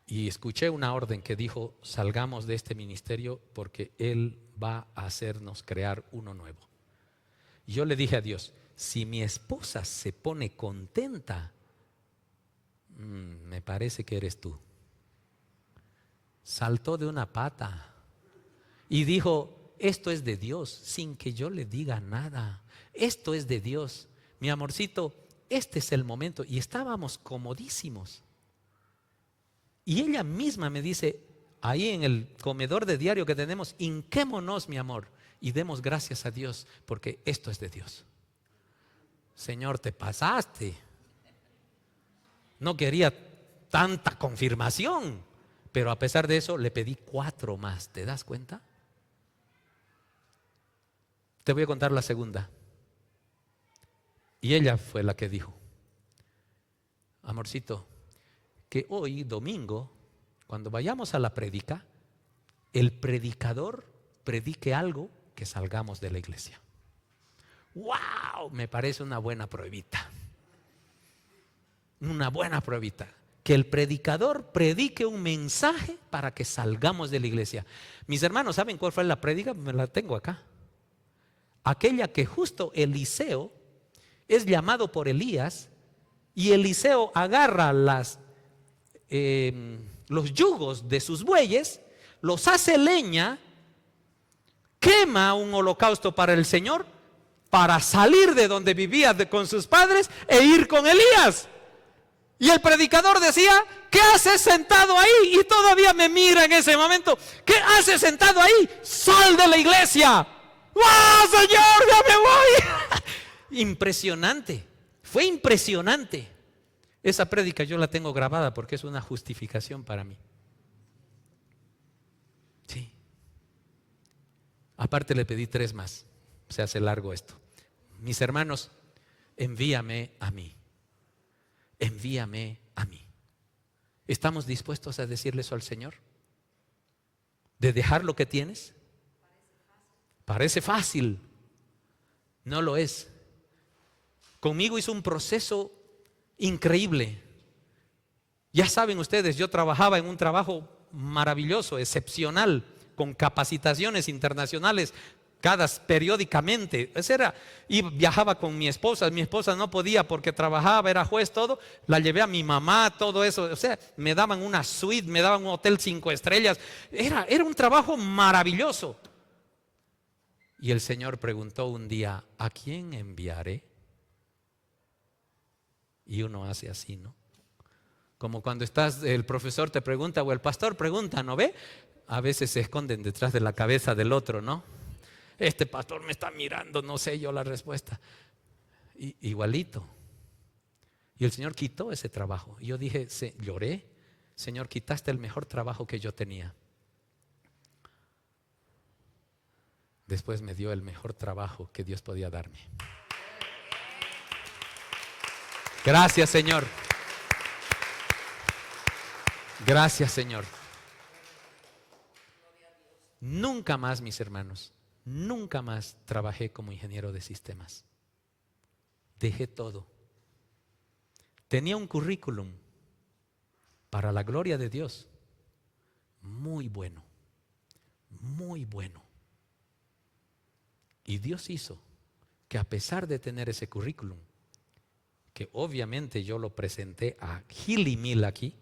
Y escuché una orden que dijo, salgamos de este ministerio porque Él va a hacernos crear uno nuevo. Y yo le dije a Dios, si mi esposa se pone contenta, me parece que eres tú. Saltó de una pata y dijo, esto es de Dios, sin que yo le diga nada. Esto es de Dios. Mi amorcito, este es el momento. Y estábamos comodísimos. Y ella misma me dice, ahí en el comedor de diario que tenemos, hinquémonos, mi amor, y demos gracias a Dios, porque esto es de Dios. Señor, te pasaste. No quería tanta confirmación. Pero a pesar de eso le pedí 4 más. ¿Te das cuenta? Te voy a contar la segunda. Y ella fue la que dijo, amorcito, que hoy domingo, cuando vayamos a la prédica, el predicador predique algo que salgamos de la iglesia. ¡Wow! Me parece una buena pruebita. Una buena pruebita. Que el predicador predique un mensaje para que salgamos de la iglesia. Mis hermanos, ¿saben cuál fue la prédica? Me la tengo acá. Aquella que justo Eliseo es llamado por Elías Y Eliseo agarra los yugos de sus bueyes, los hace leña, quema un holocausto para el Señor, para salir de donde vivía con sus padres e ir con Elías. Y el predicador decía: ¿qué haces sentado ahí? Y todavía me mira en ese momento: ¿qué haces sentado ahí? ¡Sal de la iglesia! ¡Ah, Señor, ya me voy! Impresionante, fue impresionante. Esa prédica yo la tengo grabada porque es una justificación para mí. Sí. Aparte le pedí 3 más. Se hace largo esto. Mis hermanos, envíame a mí. Envíame a mí. ¿Estamos dispuestos a decirle eso al Señor? ¿De dejar lo que tienes? Parece fácil. No lo es. Conmigo hizo un proceso increíble. Ya saben ustedes, yo trabajaba en un trabajo maravilloso, excepcional, con capacitaciones internacionales periódicamente. Y viajaba con mi esposa no podía porque trabajaba, era juez, todo. La llevé a mi mamá, todo eso. O sea, me daban una suite, me daban un hotel 5 estrellas. Era un trabajo maravilloso. Y el Señor preguntó un día: ¿a quién enviaré? Y uno hace así, ¿no? Como cuando el profesor te pregunta o el pastor pregunta, ¿no ve? A veces se esconden detrás de la cabeza del otro, ¿no? Este pastor me está mirando, no sé yo la respuesta. Igualito. Y el Señor quitó ese trabajo. Y yo dije, lloré: Señor, quitaste el mejor trabajo que yo tenía. Después me dio el mejor trabajo que Dios podía darme. Gracias, Señor. Gracias, Señor. Nunca más, mis hermanos, nunca más trabajé como ingeniero de sistemas. Dejé todo. Tenía un currículum, para la gloria de Dios, muy bueno, muy bueno. Y Dios hizo que, a pesar de tener ese currículum, que obviamente yo lo presenté a Gil y Mil aquí,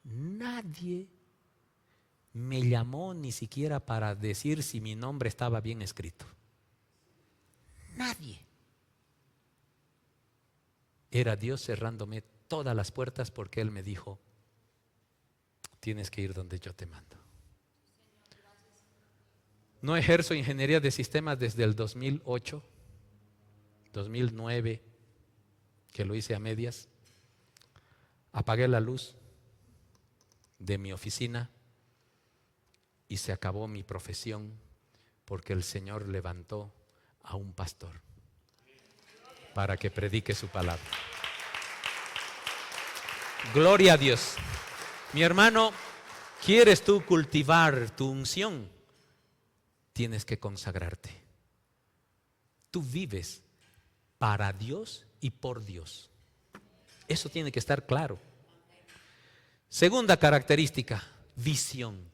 nadie me llamó ni siquiera para decir si mi nombre estaba bien escrito. Nadie. Era Dios cerrándome todas las puertas, porque Él me dijo: tienes que ir donde yo te mando. No ejerzo ingeniería de sistemas desde el 2008, 2009, que lo hice a medias. Apagué la luz de mi oficina y se acabó mi profesión, porque el Señor levantó a un pastor para que predique su palabra. Gloria a Dios. Mi hermano, ¿quieres tú cultivar tu unción? Tienes que consagrarte. Tú vives para Dios y por Dios. Eso tiene que estar claro. Segunda característica: visión.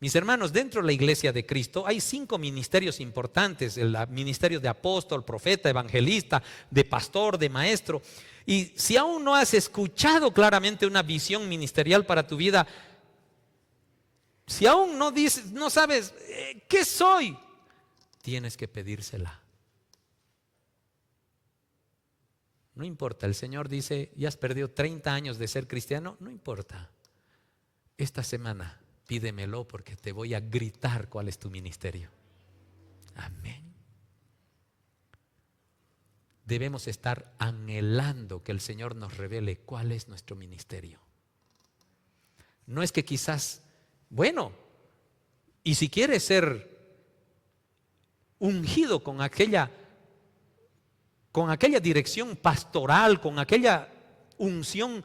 Mis hermanos, dentro de la iglesia de Cristo hay 5 ministerios importantes: el ministerio de apóstol, profeta, evangelista, de pastor, de maestro. Y si aún no has escuchado claramente una visión ministerial para tu vida, si aún no sabes qué soy, tienes que pedírsela. No importa, el Señor dice: ya has perdido 30 años de ser cristiano, no importa. Esta semana pídemelo, porque te voy a gritar cuál es tu ministerio. Amén. Debemos estar anhelando que el Señor nos revele cuál es nuestro ministerio. No es que quizás, bueno, y si quieres ser ungido con aquella dirección pastoral, con aquella unción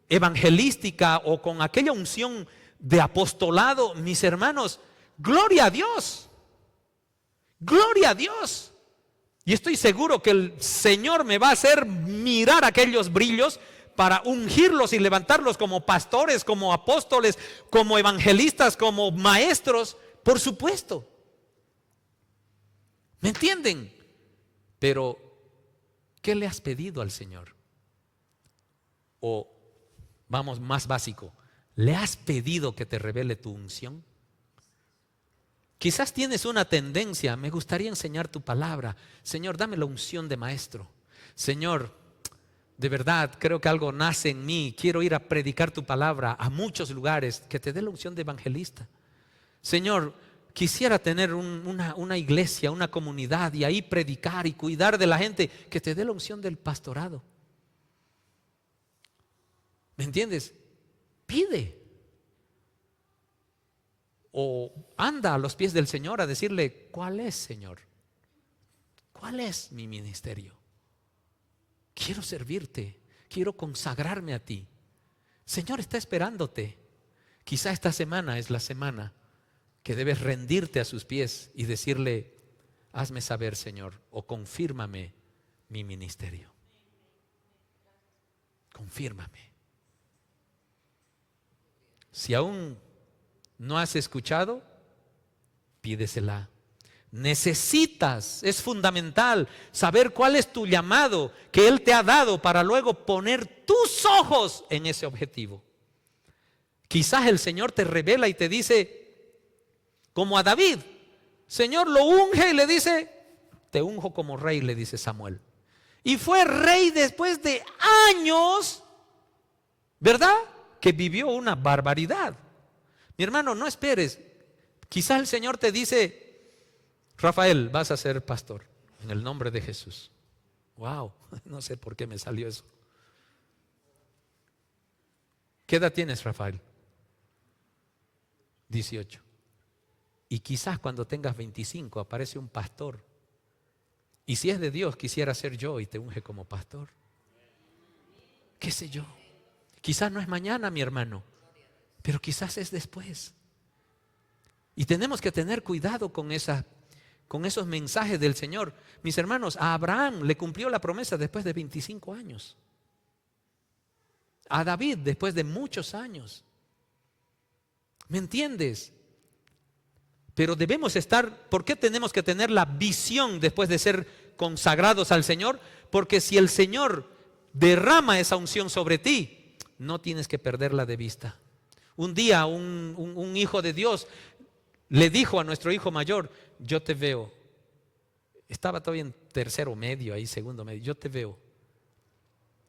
evangelística o con aquella unción de apostolado, mis hermanos, gloria a Dios. Gloria a Dios. Y estoy seguro que el Señor me va a hacer mirar aquellos brillos para ungirlos y levantarlos como pastores, como apóstoles, como evangelistas, como maestros, por supuesto. ¿Me entienden? Pero ¿qué le has pedido al Señor? O vamos más básico, ¿le has pedido que te revele tu unción? Quizás tienes una tendencia, me gustaría enseñar tu palabra. Señor, dame la unción de maestro. Señor, de verdad creo que algo nace en mí, quiero ir a predicar tu palabra a muchos lugares, que te dé la unción de evangelista. Señor, quisiera tener una iglesia, una comunidad y ahí predicar y cuidar de la gente, que te dé la unción del pastorado. ¿Me entiendes? Pide. O anda a los pies del Señor a decirle, ¿cuál es, Señor? ¿Cuál es mi ministerio? Quiero servirte, quiero consagrarme a ti. Señor está esperándote. Quizá esta semana es la semana que debes rendirte a sus pies y decirle, hazme saber, Señor, o confírmame mi ministerio. Confírmame. Si aún no has escuchado, pídesela. Necesitas, es fundamental saber cuál es tu llamado que Él te ha dado para luego poner tus ojos en ese objetivo. Quizás el Señor te revela y te dice, como a David, Señor lo unge y le dice, te unjo como rey, le dice Samuel. Y fue rey después de años, ¿verdad? Que vivió una barbaridad. Mi hermano, no esperes. Quizás el Señor te dice, Rafael, vas a ser pastor en el nombre de Jesús. Wow, no sé por qué me salió eso. ¿Qué edad tienes, Rafael? 18. Y quizás cuando tengas 25 aparece un pastor. Y si es de Dios, quisiera ser yo y te unge como pastor. ¿Qué sé yo? Quizás no es mañana, mi hermano, pero quizás es después. Y tenemos que tener cuidado con esos mensajes del Señor. Mis hermanos, a Abraham le cumplió la promesa después de 25 años. A David después de muchos años. ¿Me entiendes? Pero debemos estar, ¿por qué tenemos que tener la visión después de ser consagrados al Señor? Porque si el Señor derrama esa unción sobre ti, no tienes que perderla de vista. Un día un hijo de Dios le dijo a nuestro hijo mayor, yo te veo, estaba todavía en tercero medio, ahí segundo medio, yo te veo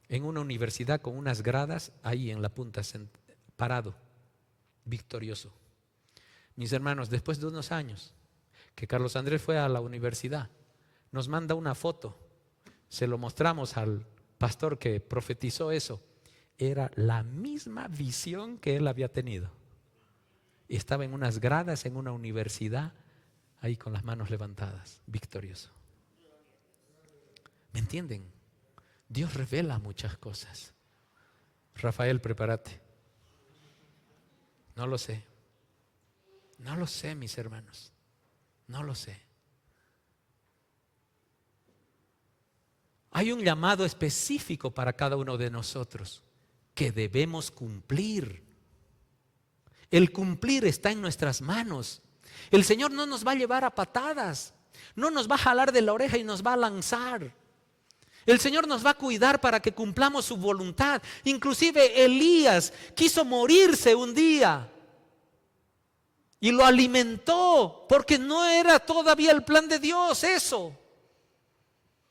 en una universidad con unas gradas, ahí en la punta, parado, victorioso. Mis hermanos, después de unos años que Carlos Andrés fue a la universidad, nos manda una foto, se lo mostramos al pastor que profetizó eso. Era la misma visión que él había tenido. Y estaba en unas gradas en una universidad, ahí con las manos levantadas, victorioso. ¿Me entienden? Dios revela muchas cosas. Rafael, prepárate. No lo sé. No lo sé, mis hermanos. No lo sé. Hay un llamado específico para cada uno de nosotros que debemos cumplir. El cumplir está en nuestras manos. El Señor no nos va a llevar a patadas, no nos va a jalar de la oreja y nos va a lanzar. El Señor nos va a cuidar para que cumplamos su voluntad. Inclusive Elías quiso morirse un día y lo alimentó porque no era todavía el plan de Dios eso.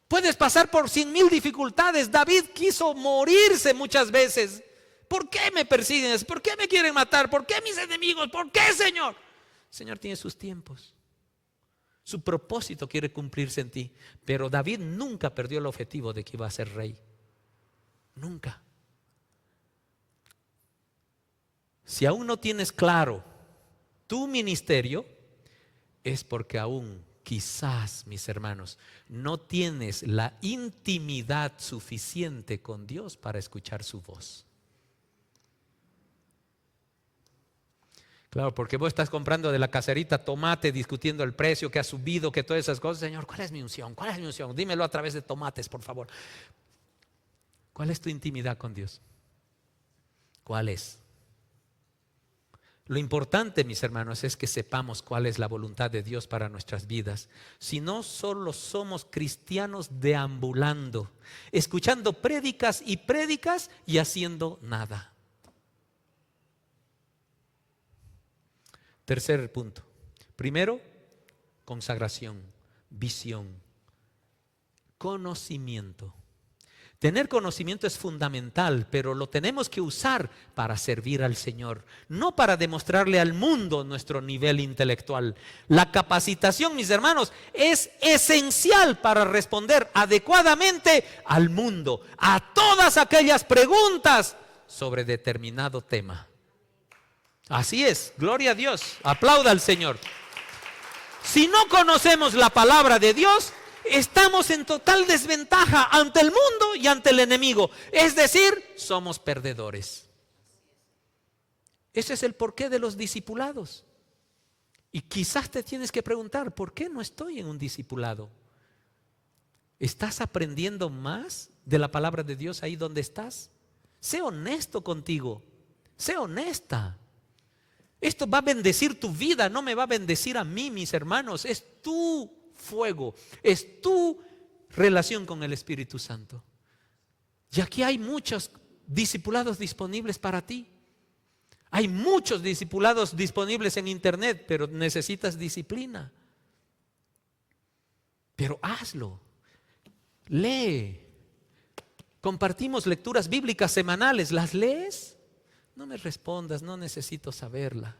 Puedes pasar por 100,000 dificultades. David quiso morirse muchas veces. ¿Por qué me persiguen? ¿Por qué me quieren matar? ¿Por qué mis enemigos? ¿Por qué, Señor? El Señor tiene sus tiempos. Su propósito quiere cumplirse en ti. Pero David nunca perdió el objetivo de que iba a ser rey. Nunca. Si aún no tienes claro tu ministerio, es porque aún quizás, mis hermanos, no tienes la intimidad suficiente con Dios para escuchar su voz. Claro, porque vos estás comprando de la caserita tomate, discutiendo el precio que ha subido, que todas esas cosas. Señor, ¿cuál es mi unción? ¿Cuál es mi unción? Dímelo a través de tomates, por favor. ¿Cuál es tu intimidad con Dios? ¿Cuál es? Lo importante, mis hermanos, es que sepamos cuál es la voluntad de Dios para nuestras vidas. Si no, solo somos cristianos deambulando, escuchando prédicas y haciendo nada. Tercer punto. Primero, consagración, visión, conocimiento. Tener conocimiento es fundamental, pero lo tenemos que usar para servir al Señor, no para demostrarle al mundo nuestro nivel intelectual. La capacitación, mis hermanos, es esencial para responder adecuadamente al mundo, a todas aquellas preguntas sobre determinado tema. Así es, gloria a Dios, aplauda al Señor. Si no conocemos la palabra de Dios, estamos en total desventaja ante el mundo y ante el enemigo. Es decir, somos perdedores. Ese es el porqué de los discipulados. Y quizás te tienes que preguntar, ¿por qué no estoy en un discipulado? ¿Estás aprendiendo más de la palabra de Dios ahí donde estás? Sé honesto contigo, sé honesta. Esto va a bendecir tu vida, no me va a bendecir a mí, mis hermanos. Es tu fuego, es tu relación con el Espíritu Santo. Y aquí hay muchos discipulados disponibles para ti. Hay muchos discipulados disponibles en internet, pero necesitas disciplina. Pero hazlo. Lee. Compartimos lecturas bíblicas semanales. ¿Las lees? No me respondas, no necesito saberla.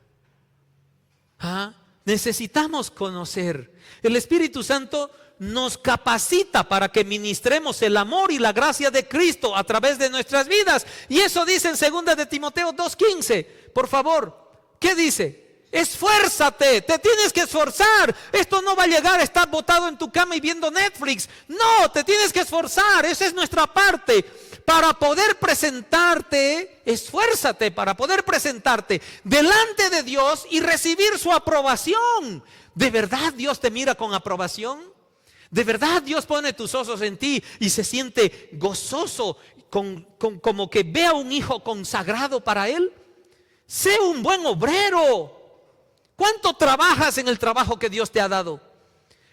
Necesitamos conocer. El Espíritu Santo nos capacita para que ministremos el amor y la gracia de Cristo a través de nuestras vidas. Y eso dice en 2 de Timoteo 2:15. Por favor, ¿qué dice? Esfuérzate, te tienes que esforzar. Esto no va a llegar a estar botado en tu cama y viendo Netflix. No, te tienes que esforzar. Esa es nuestra parte. Para poder presentarte, esfuérzate para poder presentarte delante de Dios y recibir su aprobación. ¿De verdad Dios te mira con aprobación? ¿De verdad Dios pone tus ojos en ti y se siente gozoso como que ve a un hijo consagrado para Él? Sé un buen obrero. ¿Cuánto trabajas en el trabajo que Dios te ha dado?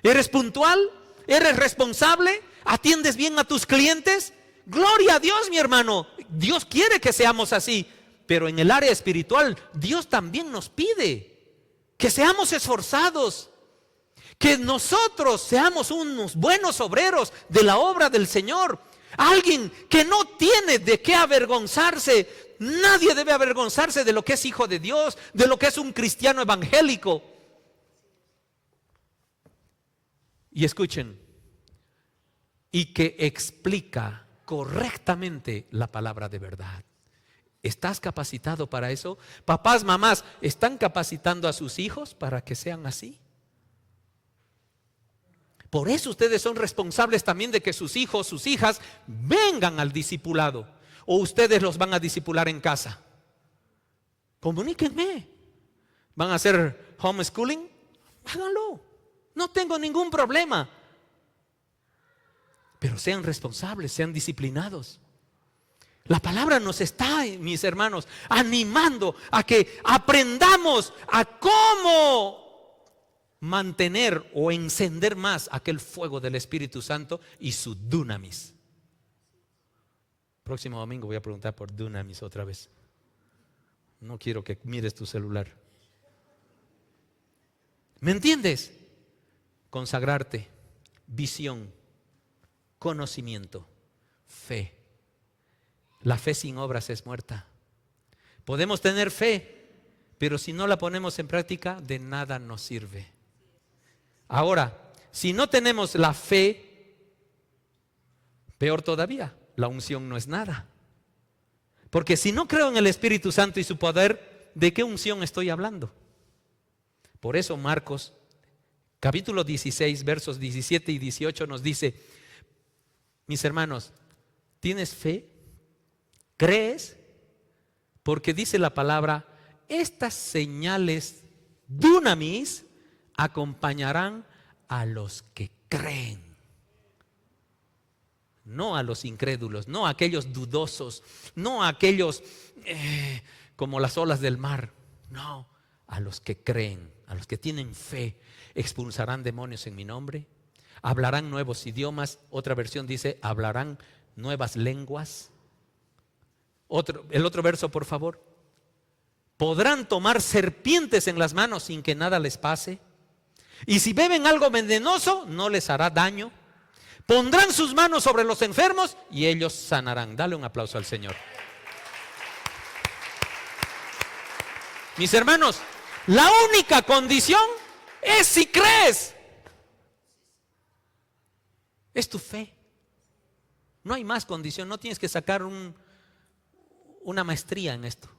¿Eres puntual? ¿Eres responsable? ¿Atiendes bien a tus clientes? Gloria a Dios, mi hermano. Dios quiere que seamos así. Pero en el área espiritual, Dios también nos pide que seamos esforzados, que nosotros seamos unos buenos obreros de la obra del Señor. Alguien que no tiene de qué avergonzarse. Nadie debe avergonzarse de lo que es hijo de Dios, de lo que es un cristiano evangélico. Y escuchen, y que explica correctamente la palabra de verdad. ¿Estás capacitado para eso? Papás, mamás, ¿están capacitando a sus hijos para que sean así? Por eso ustedes son responsables también de que sus hijos, sus hijas vengan al discipulado. ¿O ustedes los van a discipular en casa? Comuníquenme. ¿Van a hacer homeschooling? Háganlo. No tengo ningún problema. Pero sean responsables, sean disciplinados. La palabra nos está, mis hermanos, animando a que aprendamos a cómo mantener o encender más aquel fuego del Espíritu Santo y su dunamis. Próximo domingo voy a preguntar por dunamis otra vez. No quiero que mires tu celular. ¿Me entiendes? Consagrarte, visión, conocimiento, fe. La fe sin obras es muerta. Podemos tener fe, pero si no la ponemos en práctica, de nada nos sirve. Ahora, si no tenemos la fe, peor todavía, la unción no es nada. Porque si no creo en el Espíritu Santo y su poder, ¿de qué unción estoy hablando? Por eso Marcos, capítulo 16, versos 17 y 18 nos dice: mis hermanos, ¿tienes fe? ¿Crees? Porque dice la palabra: estas señales dunamis acompañarán a los que creen. No a los incrédulos, no a aquellos dudosos, no a aquellos como las olas del mar. No, a los que creen, a los que tienen fe. Expulsarán demonios en mi nombre, hablarán nuevos idiomas. Otra versión dice, hablarán nuevas lenguas. El otro verso, por favor. Podrán tomar serpientes en las manos sin que nada les pase. Y si beben algo venenoso, no les hará daño. Pondrán sus manos sobre los enfermos y ellos sanarán. Dale un aplauso al Señor. Mis hermanos, la única condición es si crees. Es tu fe. No hay más condición. No tienes que sacar una maestría en esto.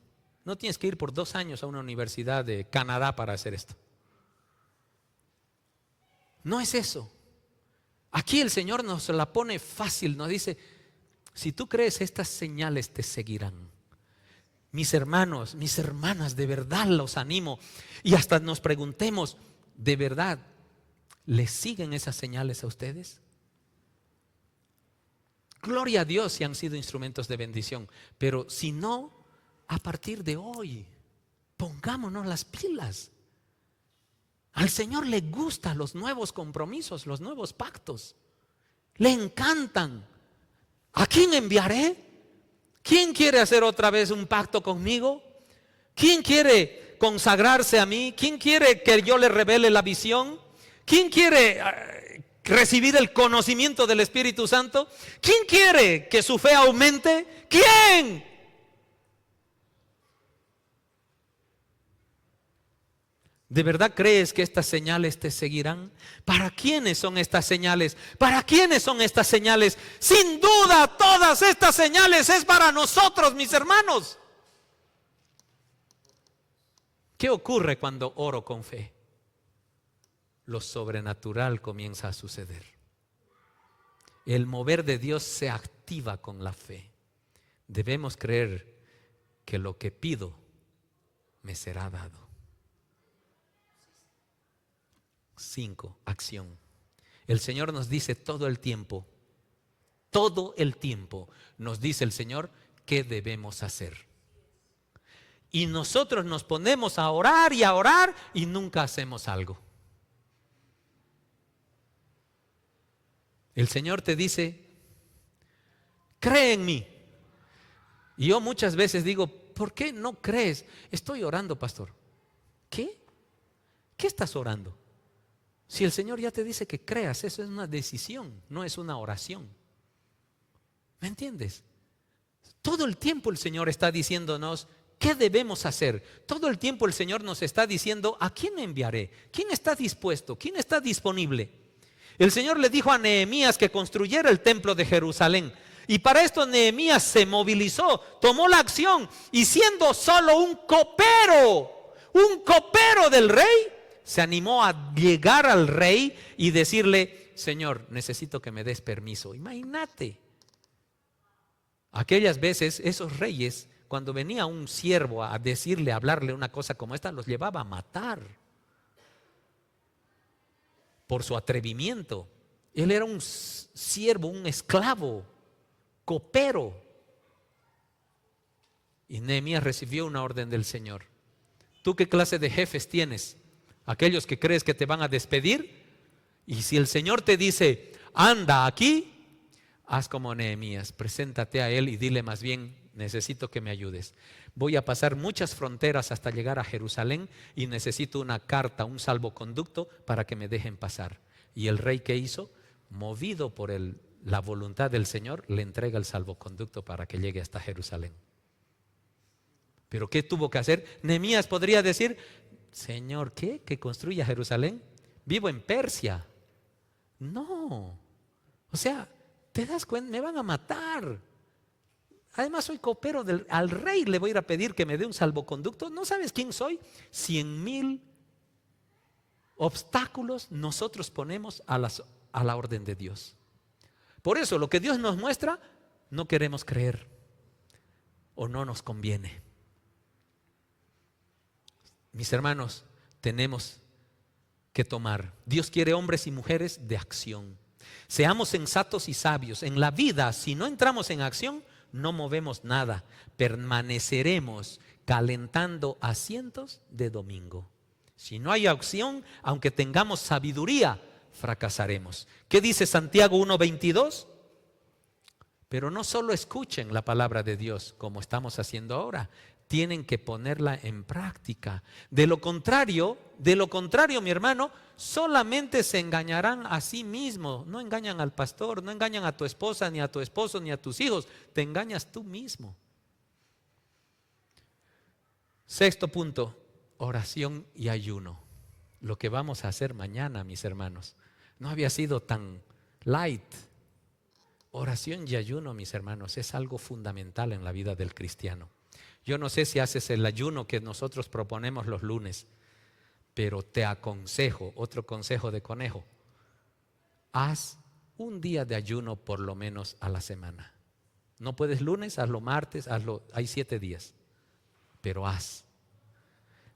No tienes que ir por 2 años a una universidad de Canadá para hacer esto. No es eso. Aquí el Señor nos la pone fácil. Nos dice, si tú crees, estas señales te seguirán. Mis hermanos, mis hermanas, de verdad los animo. Y hasta nos preguntemos, ¿de verdad les siguen esas señales a ustedes? Gloria a Dios si han sido instrumentos de bendición. Pero si no, a partir de hoy, pongámonos las pilas. Al Señor le gustan los nuevos compromisos, los nuevos pactos. Le encantan. ¿A quién enviaré? ¿Quién quiere hacer otra vez un pacto conmigo? ¿Quién quiere consagrarse a mí? ¿Quién quiere que yo le revele la visión? ¿Quién quiere recibir el conocimiento del Espíritu Santo? ¿Quién quiere que su fe aumente? ¿Quién? ¿De verdad crees que estas señales te seguirán? ¿Para quiénes son estas señales? ¿Para quiénes son estas señales? Sin duda, todas estas señales es para nosotros, mis hermanos. ¿Qué ocurre cuando oro con fe? Lo sobrenatural comienza a suceder. El mover de Dios se activa con la fe. Debemos creer que lo que pido me será dado. 5. Acción. El Señor nos dice todo el tiempo nos dice el Señor qué debemos hacer. Y nosotros nos ponemos a orar y nunca hacemos algo. El Señor te dice, cree en mí. Y yo muchas veces digo, ¿por qué no crees? Estoy orando, pastor. ¿Qué? ¿Qué estás orando? Si el Señor ya te dice que creas, eso es una decisión, no es una oración. ¿Me entiendes? Todo el tiempo el Señor está diciéndonos qué debemos hacer. Todo el tiempo el Señor nos está diciendo ¿a quién enviaré? ¿Quién está dispuesto? ¿Quién está disponible? El Señor le dijo a Nehemías que construyera el templo de Jerusalén. Y para esto Nehemías se movilizó, tomó la acción y siendo solo un copero del rey, se animó a llegar al rey y decirle, Señor, necesito que me des permiso. Imagínate. Aquellas veces esos reyes, cuando venía un siervo a decirle, a hablarle una cosa como esta, los llevaba a matar por su atrevimiento. Él era un siervo, un esclavo, copero. Y Nehemías recibió una orden del Señor. ¿Tú qué clase de jefes tienes? Aquellos que crees que te van a despedir. Y si el Señor te dice, anda aquí, haz como Nehemías, preséntate a él y dile más bien, necesito que me ayudes. Voy a pasar muchas fronteras hasta llegar a Jerusalén y necesito una carta, un salvoconducto para que me dejen pasar. Y el rey, ¿qué hizo? Movido por la voluntad del Señor, le entrega el salvoconducto para que llegue hasta Jerusalén. ¿Pero qué tuvo que hacer? Nehemías podría decir, Señor, ¿qué? ¿Que construya Jerusalén? Vivo en Persia. No. O sea, ¿te das cuenta? Me van a matar. Además soy copero al rey, le voy a ir a pedir que me dé un salvoconducto. ¿No sabes quién soy? 100,000 obstáculos nosotros ponemos a la orden de Dios. Por eso lo que Dios nos muestra, no queremos creer o no nos conviene. Mis hermanos, tenemos que tomar. Dios quiere hombres y mujeres de acción. Seamos sensatos y sabios. En la vida, si no entramos en acción, no movemos nada, permaneceremos calentando asientos de domingo. Si no hay acción, aunque tengamos sabiduría, fracasaremos. ¿Qué dice Santiago 1:22? Pero no solo escuchen la palabra de Dios como estamos haciendo ahora, tienen que ponerla en práctica. De lo contrario, mi hermano, solamente se engañarán a sí mismos. No engañan al pastor, no engañan a tu esposa, ni a tu esposo, ni a tus hijos. Te engañas tú mismo. Sexto punto, oración y ayuno. Lo que vamos a hacer mañana, mis hermanos, no había sido tan light. Oración y ayuno, mis hermanos, es algo fundamental en la vida del cristiano. Yo no sé si haces el ayuno que nosotros proponemos los lunes, pero te aconsejo, otro consejo de conejo, haz un día de ayuno por lo menos a la semana. No puedes lunes, hazlo martes, hay 7 días, pero haz.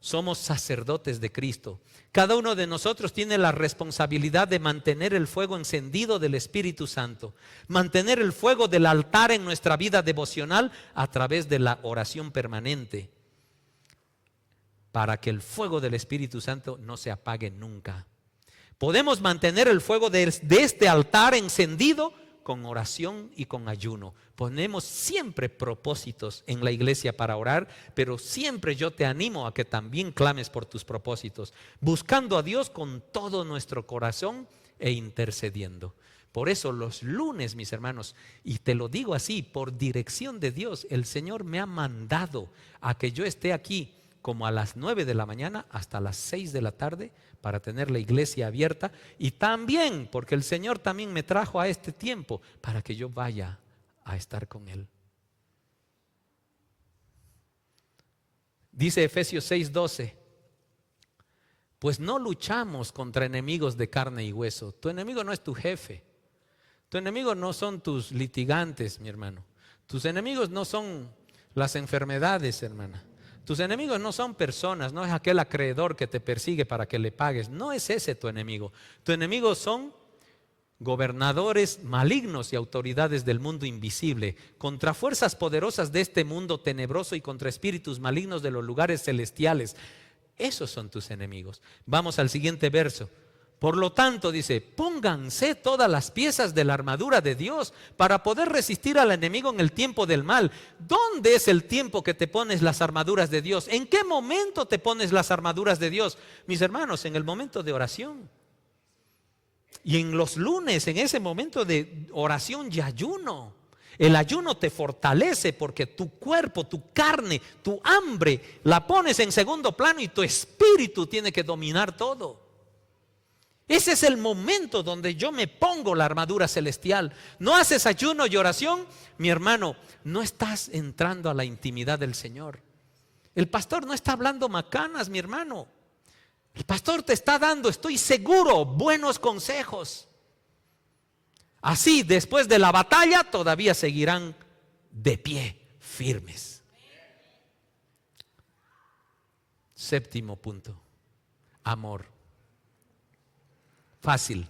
Somos sacerdotes de Cristo. Cada uno de nosotros tiene la responsabilidad de mantener el fuego encendido del Espíritu Santo, mantener el fuego del altar en nuestra vida devocional a través de la oración permanente, para que el fuego del Espíritu Santo no se apague nunca. Podemos mantener el fuego de este altar encendido con oración y con ayuno. Ponemos siempre propósitos en la iglesia para orar, pero siempre yo te animo a que también clames por tus propósitos, buscando a Dios con todo nuestro corazón e intercediendo. Por eso los lunes, mis hermanos, y te lo digo así, por dirección de Dios, el Señor me ha mandado a que yo esté aquí como a las 9 de la mañana hasta las 6 de la tarde para tener la iglesia abierta, y también porque el Señor también me trajo a este tiempo para que yo vaya a estar con Él. Dice Efesios 6:12, pues no luchamos contra enemigos de carne y hueso. Tu enemigo no es tu jefe, tu enemigo no son tus litigantes, mi hermano. Tus enemigos no son las enfermedades, hermana. Tus enemigos no son personas, no es aquel acreedor que te persigue para que le pagues. No es ese tu enemigo. Tu enemigo son gobernadores malignos y autoridades del mundo invisible, contra fuerzas poderosas de este mundo tenebroso y contra espíritus malignos de los lugares celestiales. Esos son tus enemigos. Vamos al siguiente verso. Por lo tanto, dice, pónganse todas las piezas de la armadura de Dios para poder resistir al enemigo en el tiempo del mal. ¿Dónde es el tiempo que te pones las armaduras de Dios? ¿En qué momento te pones las armaduras de Dios? Mis hermanos, en el momento de oración. Y en los lunes, en ese momento de oración y ayuno. El ayuno te fortalece porque tu cuerpo, tu carne, tu hambre la pones en segundo plano y tu espíritu tiene que dominar todo. Ese es el momento donde yo me pongo la armadura celestial. No haces ayuno y oración, mi hermano, no estás entrando a la intimidad del Señor. El pastor no está hablando macanas, mi hermano. El pastor te está dando, estoy seguro, buenos consejos. Así, después de la batalla, todavía seguirán de pie, firmes. Séptimo punto, amor. Fácil.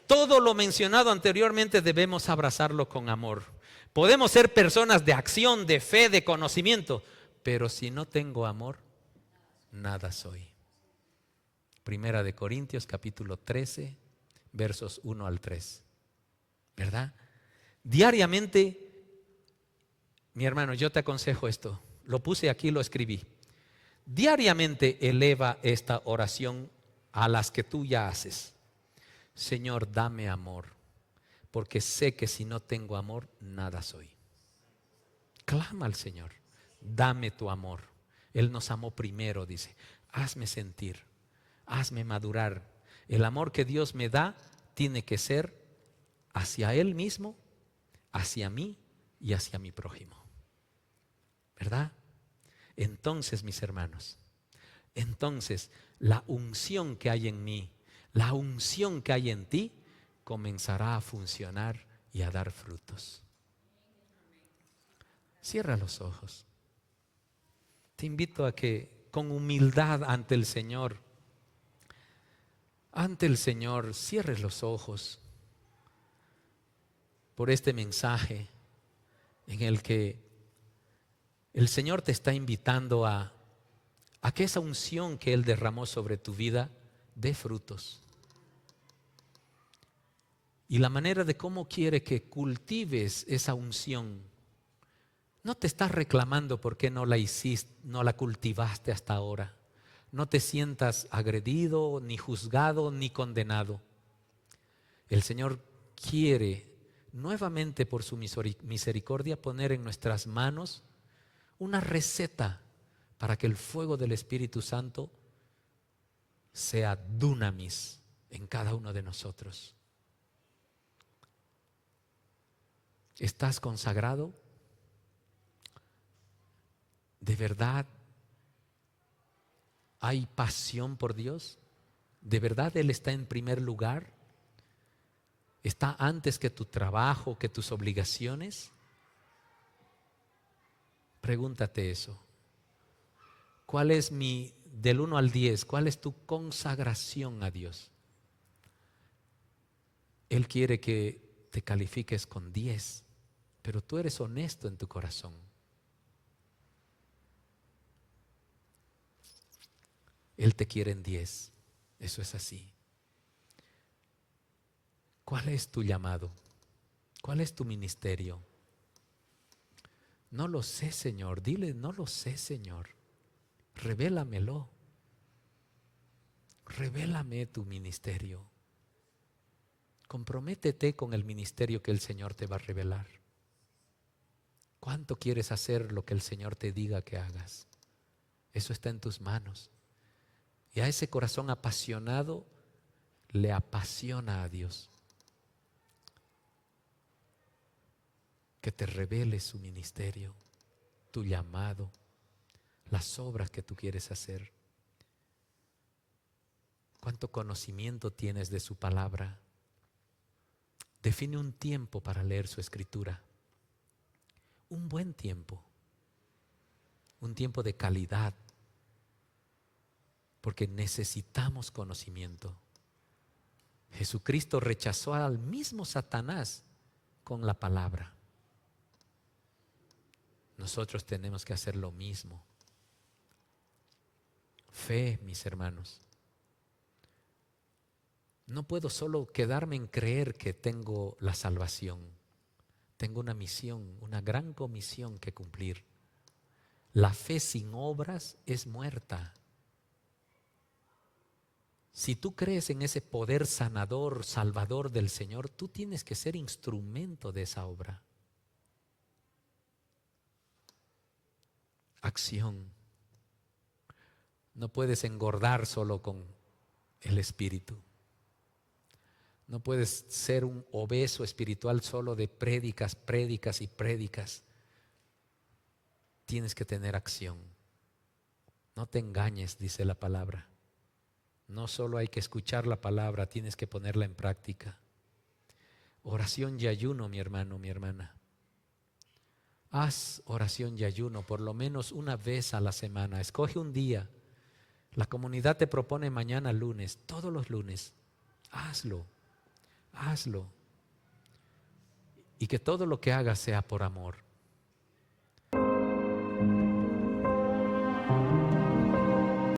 Todo lo mencionado anteriormente debemos abrazarlo con amor. Podemos ser personas de acción, de fe, de conocimiento, pero si no tengo amor, nada soy. Primera de Corintios capítulo 13, versos 1 al 3. ¿Verdad? Diariamente, mi hermano, yo te aconsejo esto. Lo puse aquí, lo escribí. Diariamente eleva esta oración a las que tú ya haces. Señor, dame amor, porque sé que si no tengo amor, nada soy. Clama al Señor, dame tu amor. Él nos amó primero, dice. Hazme sentir, hazme madurar. El amor que Dios me da tiene que ser hacia Él mismo, hacia mí y hacia mi prójimo. ¿Verdad? Entonces, mis hermanos, entonces la unción que hay en mí, la unción que hay en ti, comenzará a funcionar y a dar frutos. Cierra los ojos. Te invito a que con humildad ante el Señor, cierres los ojos por este mensaje en el que el Señor te está invitando a que esa unción que Él derramó sobre tu vida dé frutos. Y la manera de cómo quiere que cultives esa unción, no te estás reclamando por qué no la hiciste, no la cultivaste hasta ahora. No te sientas agredido, ni juzgado, ni condenado. El Señor quiere nuevamente por su misericordia poner en nuestras manos una receta para que el fuego del Espíritu Santo sea dunamis en cada uno de nosotros. ¿Estás consagrado? ¿De verdad hay pasión por Dios? ¿De verdad Él está en primer lugar? ¿Está antes que tu trabajo, que tus obligaciones? Pregúntate eso. ¿Cuál es del 1 al 10, cuál es tu consagración a Dios? Él quiere que te califiques con 10, pero tú eres honesto en tu corazón. Él te quiere en 10, eso es así. ¿Cuál es tu llamado? ¿Cuál es tu ministerio? No lo sé, Señor. Dile, no lo sé, Señor. Revélamelo. Revélame tu ministerio. Comprométete con el ministerio que el Señor te va a revelar. ¿Cuánto quieres hacer lo que el Señor te diga que hagas? Eso está en tus manos. Y a ese corazón apasionado le apasiona a Dios. Que te revele su ministerio, tu llamado, las obras que tú quieres hacer. ¿Cuánto conocimiento tienes de su palabra? Define un tiempo para leer su escritura. Un buen tiempo. Un tiempo de calidad. Porque necesitamos conocimiento. Jesucristo rechazó al mismo Satanás con la palabra. Nosotros tenemos que hacer lo mismo. Fe, mis hermanos. No puedo solo quedarme en creer que tengo la salvación. Tengo una misión, una gran comisión que cumplir. La fe sin obras es muerta. Si tú crees en ese poder sanador, salvador del Señor, tú tienes que ser instrumento de esa obra. Acción. No puedes engordar solo con el espíritu. No puedes ser un obeso espiritual solo de prédicas, prédicas y prédicas. Tienes que tener acción. No te engañes, dice la palabra. No solo hay que escuchar la palabra, tienes que ponerla en práctica. Oración y ayuno, mi hermano, mi hermana. Haz oración y ayuno por lo menos una vez a la semana. Escoge un día. La comunidad te propone mañana lunes, todos los lunes. Hazlo, hazlo. Y que todo lo que hagas sea por amor.